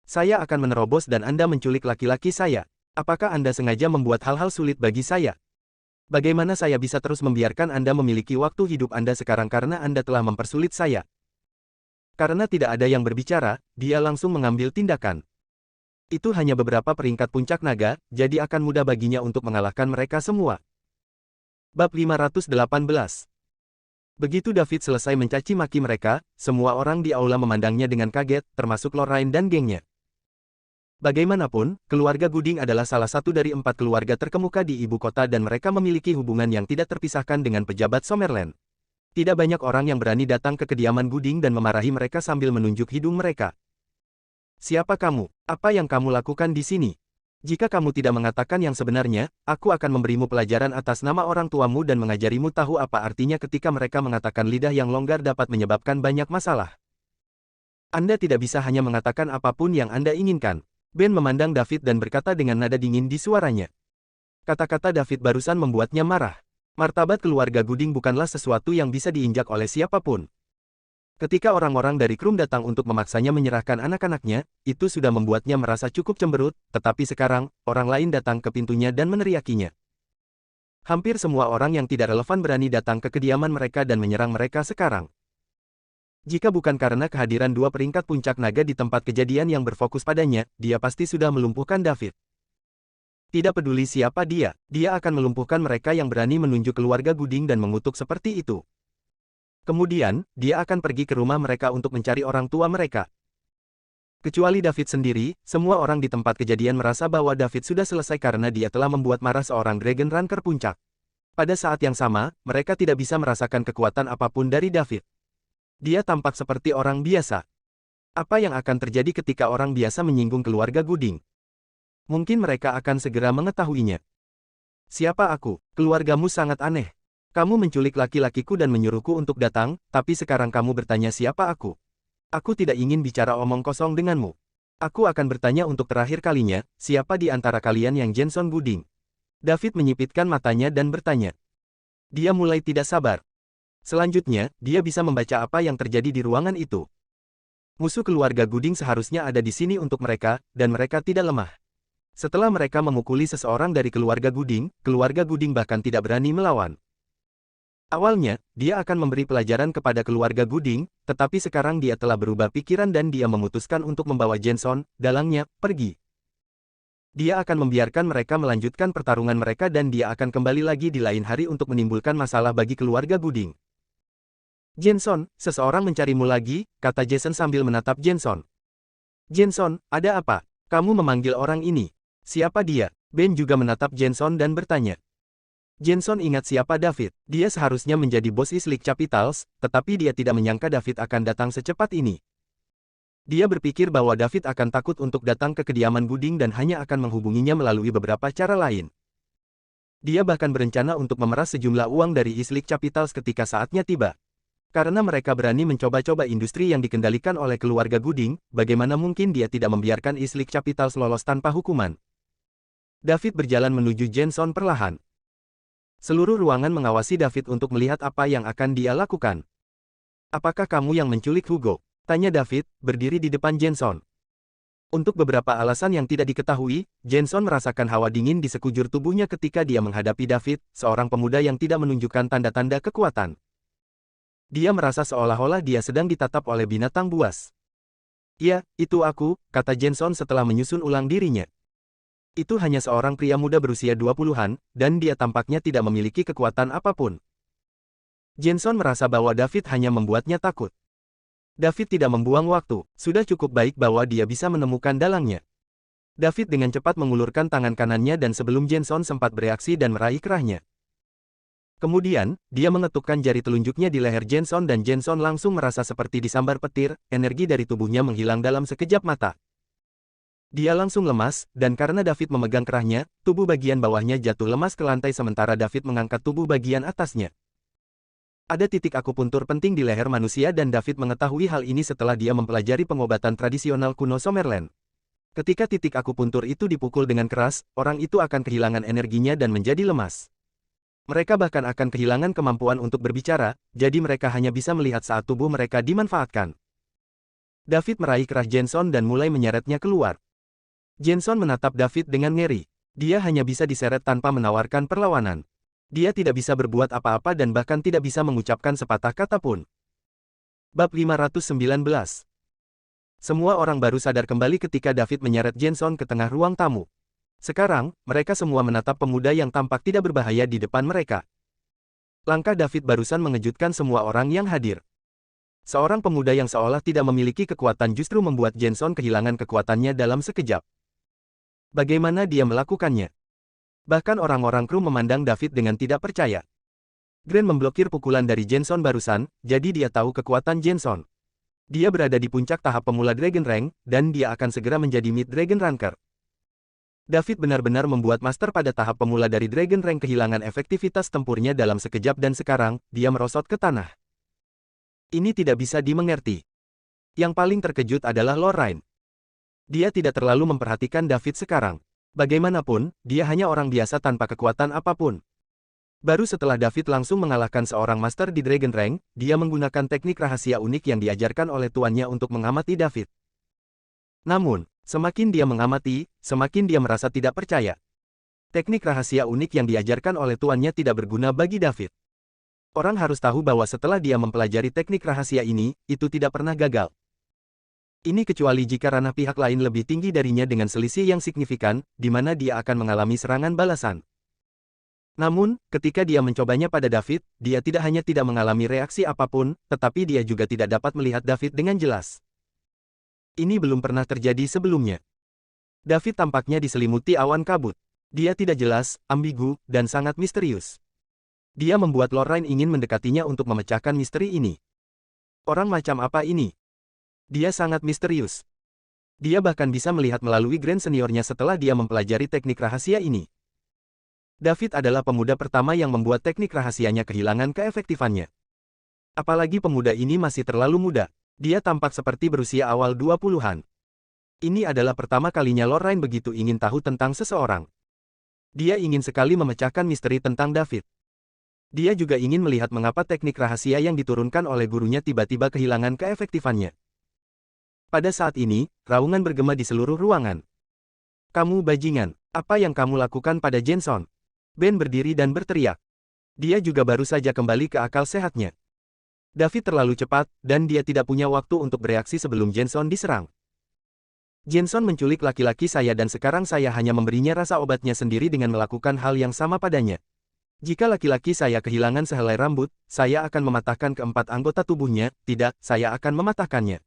Saya akan menerobos dan Anda menculik laki-laki saya. Apakah Anda sengaja membuat hal-hal sulit bagi saya? Bagaimana saya bisa terus membiarkan Anda memiliki waktu hidup Anda sekarang karena Anda telah mempersulit saya? Karena tidak ada yang berbicara, dia langsung mengambil tindakan. Itu hanya beberapa peringkat puncak naga, jadi akan mudah baginya untuk mengalahkan mereka semua. Bab 518. Begitu David selesai mencaci maki mereka, semua orang di aula memandangnya dengan kaget, termasuk Lorraine dan gengnya. Bagaimanapun, keluarga Buding adalah salah satu dari 4 keluarga terkemuka di ibu kota dan mereka memiliki hubungan yang tidak terpisahkan dengan pejabat Summerland. Tidak banyak orang yang berani datang ke kediaman Buding dan memarahi mereka sambil menunjuk hidung mereka. Siapa kamu? Apa yang kamu lakukan di sini? Jika kamu tidak mengatakan yang sebenarnya, aku akan memberimu pelajaran atas nama orang tuamu dan mengajarimu tahu apa artinya ketika mereka mengatakan lidah yang longgar dapat menyebabkan banyak masalah. Anda tidak bisa hanya mengatakan apapun yang Anda inginkan. Ben memandang David dan berkata dengan nada dingin di suaranya. Kata-kata David barusan membuatnya marah. Martabat keluarga Buding bukanlah sesuatu yang bisa diinjak oleh siapapun. Ketika orang-orang dari Krum datang untuk memaksanya menyerahkan anak-anaknya, itu sudah membuatnya merasa cukup cemberut, tetapi sekarang, orang lain datang ke pintunya dan meneriakinya. Hampir semua orang yang tidak relevan berani datang ke kediaman mereka dan menyerang mereka sekarang. Jika bukan karena kehadiran 2 peringkat puncak naga di tempat kejadian yang berfokus padanya, dia pasti sudah melumpuhkan David. Tidak peduli siapa dia akan melumpuhkan mereka yang berani menunjuk keluarga Buding dan mengutuk seperti itu. Kemudian, dia akan pergi ke rumah mereka untuk mencari orang tua mereka. Kecuali David sendiri, semua orang di tempat kejadian merasa bahwa David sudah selesai karena dia telah membuat marah seorang Dragon Ranker puncak. Pada saat yang sama, mereka tidak bisa merasakan kekuatan apapun dari David. Dia tampak seperti orang biasa. Apa yang akan terjadi ketika orang biasa menyinggung keluarga Buding? Mungkin mereka akan segera mengetahuinya. Siapa aku? Keluargamu sangat aneh. Kamu menculik laki-lakiku dan menyuruhku untuk datang, tapi sekarang kamu bertanya siapa aku. Aku tidak ingin bicara omong kosong denganmu. Aku akan bertanya untuk terakhir kalinya, siapa di antara kalian yang Jenson Buding? David menyipitkan matanya dan bertanya. Dia mulai tidak sabar. Selanjutnya, dia bisa membaca apa yang terjadi di ruangan itu. Musuh keluarga Buding seharusnya ada di sini untuk mereka, dan mereka tidak lemah. Setelah mereka memukuli seseorang dari keluarga Buding bahkan tidak berani melawan. Awalnya, dia akan memberi pelajaran kepada keluarga Buding, tetapi sekarang dia telah berubah pikiran dan dia memutuskan untuk membawa Jenson, dalangnya, pergi. Dia akan membiarkan mereka melanjutkan pertarungan mereka dan dia akan kembali lagi di lain hari untuk menimbulkan masalah bagi keluarga Buding. Jenson, seseorang mencarimu lagi, kata Jason sambil menatap Jenson. Jenson, ada apa? Kamu memanggil orang ini. Siapa dia? Ben juga menatap Jenson dan bertanya. Jenson ingat siapa David. Dia seharusnya menjadi bos Eastleigh Capitals, tetapi dia tidak menyangka David akan datang secepat ini. Dia berpikir bahwa David akan takut untuk datang ke kediaman Buding dan hanya akan menghubunginya melalui beberapa cara lain. Dia bahkan berencana untuk memeras sejumlah uang dari Eastleigh Capitals ketika saatnya tiba. Karena mereka berani mencoba-coba industri yang dikendalikan oleh keluarga Buding, bagaimana mungkin dia tidak membiarkan Eastleigh Capitals lolos tanpa hukuman. David berjalan menuju Jenson perlahan. Seluruh ruangan mengawasi David untuk melihat apa yang akan dia lakukan. Apakah kamu yang menculik Hugo? Tanya David, berdiri di depan Jenson. Untuk beberapa alasan yang tidak diketahui, Jenson merasakan hawa dingin di sekujur tubuhnya ketika dia menghadapi David, seorang pemuda yang tidak menunjukkan tanda-tanda kekuatan. Dia merasa seolah-olah dia sedang ditatap oleh binatang buas. "Ya, itu aku," kata Jenson setelah menyusun ulang dirinya. Itu hanya seorang pria muda berusia 20-an, dan dia tampaknya tidak memiliki kekuatan apapun. Jenson merasa bahwa David hanya membuatnya takut. David tidak membuang waktu, sudah cukup baik bahwa dia bisa menemukan dalangnya. David dengan cepat mengulurkan tangan kanannya dan sebelum Jenson sempat bereaksi dan meraih kerahnya. Kemudian, dia mengetukkan jari telunjuknya di leher Jenson dan Jenson langsung merasa seperti disambar petir, energi dari tubuhnya menghilang dalam sekejap mata. Dia langsung lemas, dan karena David memegang kerahnya, tubuh bagian bawahnya jatuh lemas ke lantai sementara David mengangkat tubuh bagian atasnya. Ada titik akupuntur penting di leher manusia dan David mengetahui hal ini setelah dia mempelajari pengobatan tradisional kuno Summerland. Ketika titik akupuntur itu dipukul dengan keras, orang itu akan kehilangan energinya dan menjadi lemas. Mereka bahkan akan kehilangan kemampuan untuk berbicara, jadi mereka hanya bisa melihat saat tubuh mereka dimanfaatkan. David meraih kerah Jenson dan mulai menyeretnya keluar. Jenson menatap David dengan ngeri. Dia hanya bisa diseret tanpa menawarkan perlawanan. Dia tidak bisa berbuat apa-apa dan bahkan tidak bisa mengucapkan sepatah kata pun. Bab 519. Semua orang baru sadar kembali ketika David menyeret Jenson ke tengah ruang tamu. Sekarang, mereka semua menatap pemuda yang tampak tidak berbahaya di depan mereka. Langkah David barusan mengejutkan semua orang yang hadir. Seorang pemuda yang seolah tidak memiliki kekuatan justru membuat Jenson kehilangan kekuatannya dalam sekejap. Bagaimana dia melakukannya? Bahkan orang-orang kru memandang David dengan tidak percaya. Grant memblokir pukulan dari Jenson barusan, jadi dia tahu kekuatan Jenson. Dia berada di puncak tahap pemula Dragon Rank, dan dia akan segera menjadi Mid Dragon Ranker. David benar-benar membuat master pada tahap pemula dari Dragon Rank kehilangan efektivitas tempurnya dalam sekejap dan sekarang, dia merosot ke tanah. Ini tidak bisa dimengerti. Yang paling terkejut adalah Lorraine. Dia tidak terlalu memperhatikan David sekarang. Bagaimanapun, dia hanya orang biasa tanpa kekuatan apapun. Baru setelah David langsung mengalahkan seorang master di Dragon Rank, dia menggunakan teknik rahasia unik yang diajarkan oleh tuannya untuk mengamati David. Namun, semakin dia mengamati, semakin dia merasa tidak percaya. Teknik rahasia unik yang diajarkan oleh tuannya tidak berguna bagi David. Orang harus tahu bahwa setelah dia mempelajari teknik rahasia ini, itu tidak pernah gagal. Ini kecuali jika ranah pihak lain lebih tinggi darinya dengan selisih yang signifikan, di mana dia akan mengalami serangan balasan. Namun, ketika dia mencobanya pada David, dia tidak hanya tidak mengalami reaksi apapun, tetapi dia juga tidak dapat melihat David dengan jelas. Ini belum pernah terjadi sebelumnya. David tampaknya diselimuti awan kabut. Dia tidak jelas, ambigu, dan sangat misterius. Dia membuat Lorraine ingin mendekatinya untuk memecahkan misteri ini. Orang macam apa ini? Dia sangat misterius. Dia bahkan bisa melihat melalui Grand seniornya setelah dia mempelajari teknik rahasia ini. David adalah pemuda pertama yang membuat teknik rahasianya kehilangan keefektifannya. Apalagi pemuda ini masih terlalu muda. Dia tampak seperti berusia awal 20-an. Ini adalah pertama kalinya Lorraine begitu ingin tahu tentang seseorang. Dia ingin sekali memecahkan misteri tentang David. Dia juga ingin melihat mengapa teknik rahasia yang diturunkan oleh gurunya tiba-tiba kehilangan keefektifannya. Pada saat ini, raungan bergema di seluruh ruangan. "Kamu bajingan, apa yang kamu lakukan pada Jenson?" Ben berdiri dan berteriak. Dia juga baru saja kembali ke akal sehatnya. David terlalu cepat, dan dia tidak punya waktu untuk bereaksi sebelum Jenson diserang. "Jenson menculik laki-laki saya dan sekarang saya hanya memberinya rasa obatnya sendiri dengan melakukan hal yang sama padanya. Jika laki-laki saya kehilangan sehelai rambut, saya akan mematahkan keempat anggota tubuhnya, tidak, saya akan mematahkannya."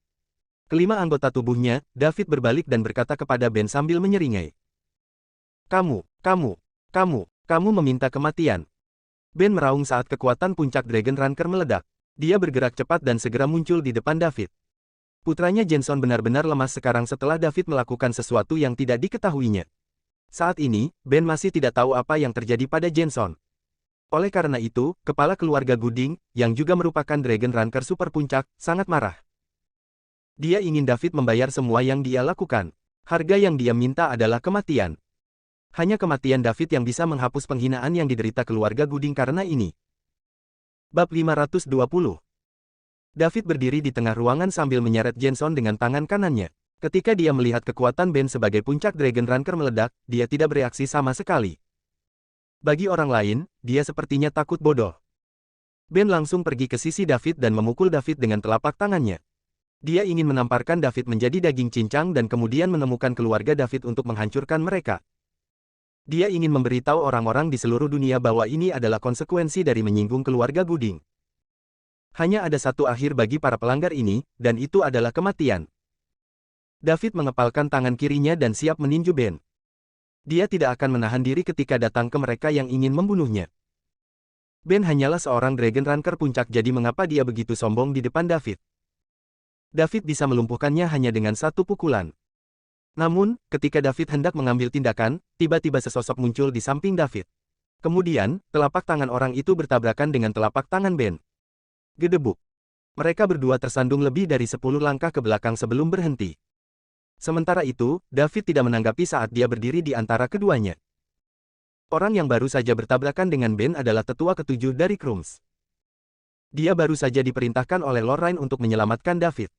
Kelima anggota tubuhnya, David berbalik dan berkata kepada Ben sambil menyeringai. Kamu meminta kematian." Ben meraung saat kekuatan puncak Dragon Ranker meledak. Dia bergerak cepat dan segera muncul di depan David. Putranya Jenson benar-benar lemas sekarang setelah David melakukan sesuatu yang tidak diketahuinya. Saat ini, Ben masih tidak tahu apa yang terjadi pada Jenson. Oleh karena itu, kepala keluarga Gooding, yang juga merupakan Dragon Ranker super puncak, sangat marah. Dia ingin David membayar semua yang dia lakukan. Harga yang dia minta adalah kematian. Hanya kematian David yang bisa menghapus penghinaan yang diderita keluarga Gooding karena ini. Bab 520. David berdiri di tengah ruangan sambil menyeret Jenson dengan tangan kanannya. Ketika dia melihat kekuatan Ben sebagai puncak Dragon Ranker meledak, dia tidak bereaksi sama sekali. Bagi orang lain, dia sepertinya takut bodoh. Ben langsung pergi ke sisi David dan memukul David dengan telapak tangannya. Dia ingin menamparkan David menjadi daging cincang dan kemudian menemukan keluarga David untuk menghancurkan mereka. Dia ingin memberitahu orang-orang di seluruh dunia bahwa ini adalah konsekuensi dari menyinggung keluarga Gooding. Hanya ada satu akhir bagi para pelanggar ini, dan itu adalah kematian. David mengepalkan tangan kirinya dan siap meninju Ben. Dia tidak akan menahan diri ketika datang ke mereka yang ingin membunuhnya. Ben hanyalah seorang Dragon Ranker puncak, jadi mengapa dia begitu sombong di depan David? David bisa melumpuhkannya hanya dengan satu pukulan. Namun, ketika David hendak mengambil tindakan, tiba-tiba sesosok muncul di samping David. Kemudian, telapak tangan orang itu bertabrakan dengan telapak tangan Ben. Gedebuk. Mereka berdua tersandung lebih dari 10 langkah ke belakang sebelum berhenti. Sementara itu, David tidak menanggapi saat dia berdiri di antara keduanya. Orang yang baru saja bertabrakan dengan Ben adalah tetua ketujuh dari Krums. Dia baru saja diperintahkan oleh Lorraine untuk menyelamatkan David.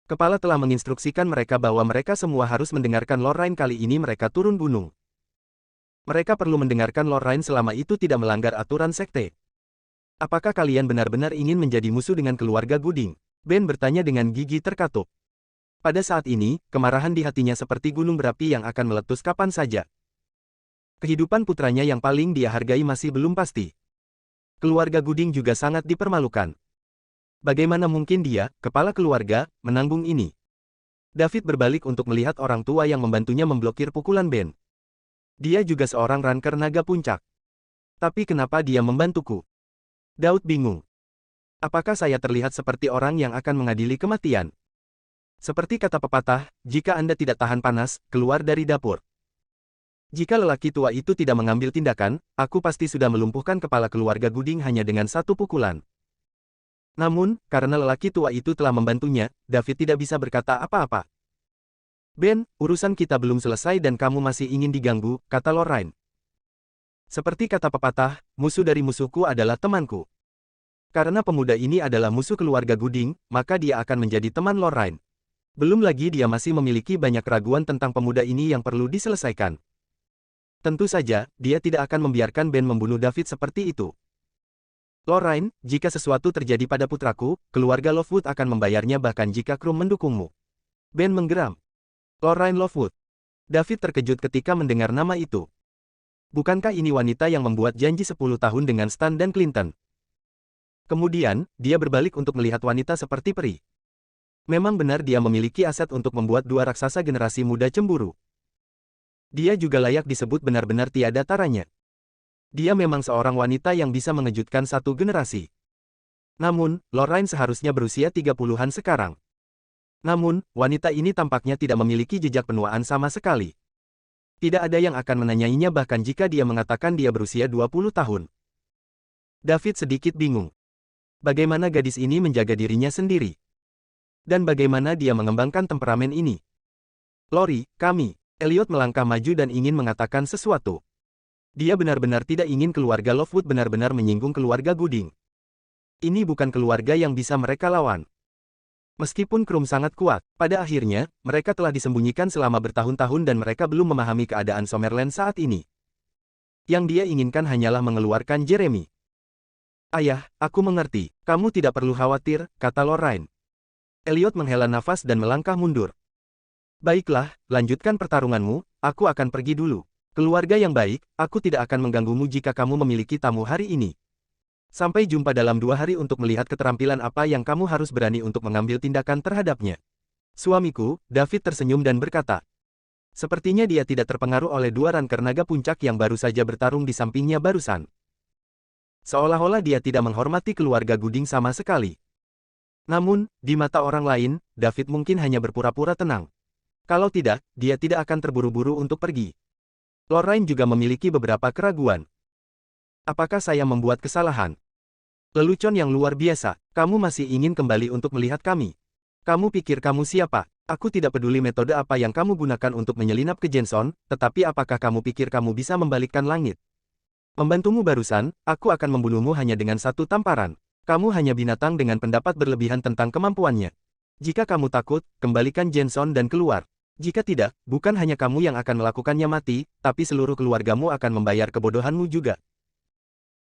Kepala telah menginstruksikan mereka bahwa mereka semua harus mendengarkan Lorraine. Kali ini mereka turun gunung. Mereka perlu mendengarkan Lorraine selama itu tidak melanggar aturan sekte. Apakah kalian benar-benar ingin menjadi musuh dengan keluarga Gooding? Ben bertanya dengan gigi terkatup. Pada saat ini, kemarahan di hatinya seperti gunung berapi yang akan meletus kapan saja. Kehidupan putranya yang paling dia hargai masih belum pasti. Keluarga Gooding juga sangat dipermalukan. Bagaimana mungkin dia, kepala keluarga, menanggung ini? David berbalik untuk melihat orang tua yang membantunya memblokir pukulan Ben. Dia juga seorang ranker naga puncak. Tapi kenapa dia membantuku? Daud bingung. Apakah saya terlihat seperti orang yang akan mengadili kematian? Seperti kata pepatah, jika Anda tidak tahan panas, keluar dari dapur. Jika lelaki tua itu tidak mengambil tindakan, aku pasti sudah melumpuhkan kepala keluarga Gooding hanya dengan satu pukulan. Namun, karena lelaki tua itu telah membantunya, David tidak bisa berkata apa-apa. Ben, urusan kita belum selesai dan kamu masih ingin diganggu, kata Lorraine. Seperti kata pepatah, musuh dari musuhku adalah temanku. Karena pemuda ini adalah musuh keluarga Gooding, maka dia akan menjadi teman Lorraine. Belum lagi dia masih memiliki banyak keraguan tentang pemuda ini yang perlu diselesaikan. Tentu saja, dia tidak akan membiarkan Ben membunuh David seperti itu. Lorraine, jika sesuatu terjadi pada putraku, keluarga Lovewood akan membayarnya bahkan jika Krum mendukungmu. Ben menggeram. Lorraine Lovewood. David terkejut ketika mendengar nama itu. Bukankah ini wanita yang membuat janji 10 tahun dengan Stan dan Clinton? Kemudian, dia berbalik untuk melihat wanita seperti peri. Memang benar dia memiliki aset untuk membuat dua raksasa generasi muda cemburu. Dia juga layak disebut benar-benar tiada taranya. Dia memang seorang wanita yang bisa mengejutkan satu generasi. Namun, Lorraine seharusnya berusia 30-an sekarang. Namun, wanita ini tampaknya tidak memiliki jejak penuaan sama sekali. Tidak ada yang akan menanyainya bahkan jika dia mengatakan dia berusia 20 tahun. David sedikit bingung. Bagaimana gadis ini menjaga dirinya sendiri? Dan bagaimana dia mengembangkan temperamen ini? Lori, kami. Elliot melangkah maju dan ingin mengatakan sesuatu. Dia benar-benar tidak ingin keluarga Lovewood benar-benar menyinggung keluarga Gooding. Ini bukan keluarga yang bisa mereka lawan. Meskipun Krum sangat kuat, pada akhirnya, mereka telah disembunyikan selama bertahun-tahun dan mereka belum memahami keadaan Summerland saat ini. Yang dia inginkan hanyalah mengeluarkan Jeremy. Ayah, aku mengerti. Kamu tidak perlu khawatir, kata Lorraine. Elliot menghela nafas dan melangkah mundur. Baiklah, lanjutkan pertarunganmu, aku akan pergi dulu. Keluarga yang baik, aku tidak akan mengganggumu jika kamu memiliki tamu hari ini. Sampai jumpa dalam 2 hari untuk melihat keterampilan apa yang kamu harus berani untuk mengambil tindakan terhadapnya. Suamiku, David tersenyum dan berkata. Sepertinya dia tidak terpengaruh oleh dua ranker naga puncak yang baru saja bertarung di sampingnya barusan. Seolah-olah dia tidak menghormati keluarga Gooding sama sekali. Namun, di mata orang lain, David mungkin hanya berpura-pura tenang. Kalau tidak, dia tidak akan terburu-buru untuk pergi. Lorraine juga memiliki beberapa keraguan. Apakah saya membuat kesalahan? Lelucon yang luar biasa, kamu masih ingin kembali untuk melihat kami. Kamu pikir kamu siapa? Aku tidak peduli metode apa yang kamu gunakan untuk menyelinap ke Jensen, tetapi apakah kamu pikir kamu bisa membalikkan langit? Membantumu barusan, aku akan membunuhmu hanya dengan satu tamparan. Kamu hanya binatang dengan pendapat berlebihan tentang kemampuannya. Jika kamu takut, kembalikan Jenson dan keluar. Jika tidak, bukan hanya kamu yang akan melakukannya mati, tapi seluruh keluargamu akan membayar kebodohanmu juga.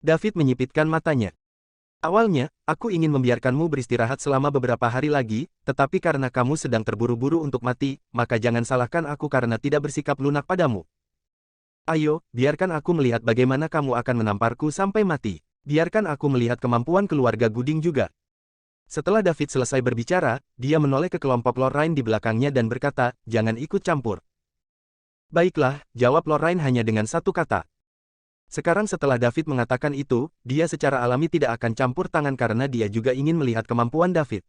David menyipitkan matanya. Awalnya, aku ingin membiarkanmu beristirahat selama beberapa hari lagi, tetapi karena kamu sedang terburu-buru untuk mati, maka jangan salahkan aku karena tidak bersikap lunak padamu. Ayo, biarkan aku melihat bagaimana kamu akan menamparku sampai mati. Biarkan aku melihat kemampuan keluarga Gooding juga. Setelah David selesai berbicara, dia menoleh ke kelompok Lorraine di belakangnya dan berkata, jangan ikut campur. Baiklah, jawab Lorraine hanya dengan satu kata. Sekarang setelah David mengatakan itu, dia secara alami tidak akan campur tangan karena dia juga ingin melihat kemampuan David.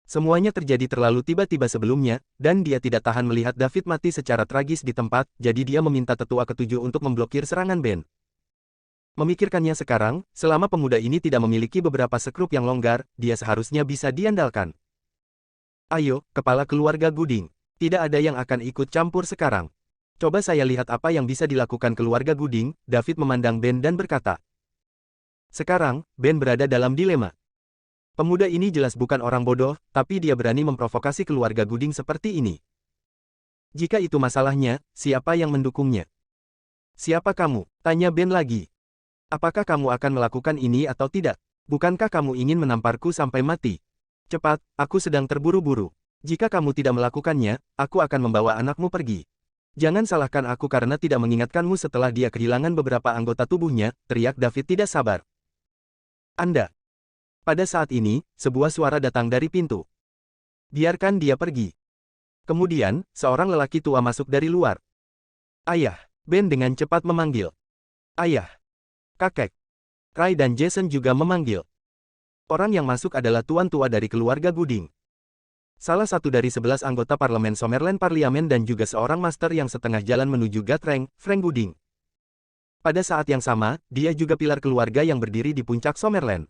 Semuanya terjadi terlalu tiba-tiba sebelumnya, dan dia tidak tahan melihat David mati secara tragis di tempat, jadi dia meminta tetua ketujuh untuk memblokir serangan Ben. Memikirkannya sekarang, selama pemuda ini tidak memiliki beberapa sekrup yang longgar, dia seharusnya bisa diandalkan. Ayo, kepala keluarga Gooding. Tidak ada yang akan ikut campur sekarang. Coba saya lihat apa yang bisa dilakukan keluarga Gooding, David memandang Ben dan berkata. Sekarang, Ben berada dalam dilema. Pemuda ini jelas bukan orang bodoh, tapi dia berani memprovokasi keluarga Gooding seperti ini. Jika itu masalahnya, siapa yang mendukungnya? Siapa kamu? Tanya Ben lagi. Apakah kamu akan melakukan ini atau tidak? Bukankah kamu ingin menamparku sampai mati? Cepat, aku sedang terburu-buru. Jika kamu tidak melakukannya, aku akan membawa anakmu pergi. Jangan salahkan aku karena tidak mengingatkanmu setelah dia kehilangan beberapa anggota tubuhnya, teriak David tidak sabar. Anda. Pada saat ini, sebuah suara datang dari pintu. Biarkan dia pergi. Kemudian, seorang lelaki tua masuk dari luar. Ayah, Ben dengan cepat memanggil. Ayah. Kakek. Ray dan Jason juga memanggil. Orang yang masuk adalah tuan tua dari keluarga Gooding. Salah satu dari 11 anggota parlemen Summerland Parliamen dan juga seorang master yang setengah jalan menuju Gatrang, Frank Gooding. Pada saat yang sama, dia juga pilar keluarga yang berdiri di puncak Summerland.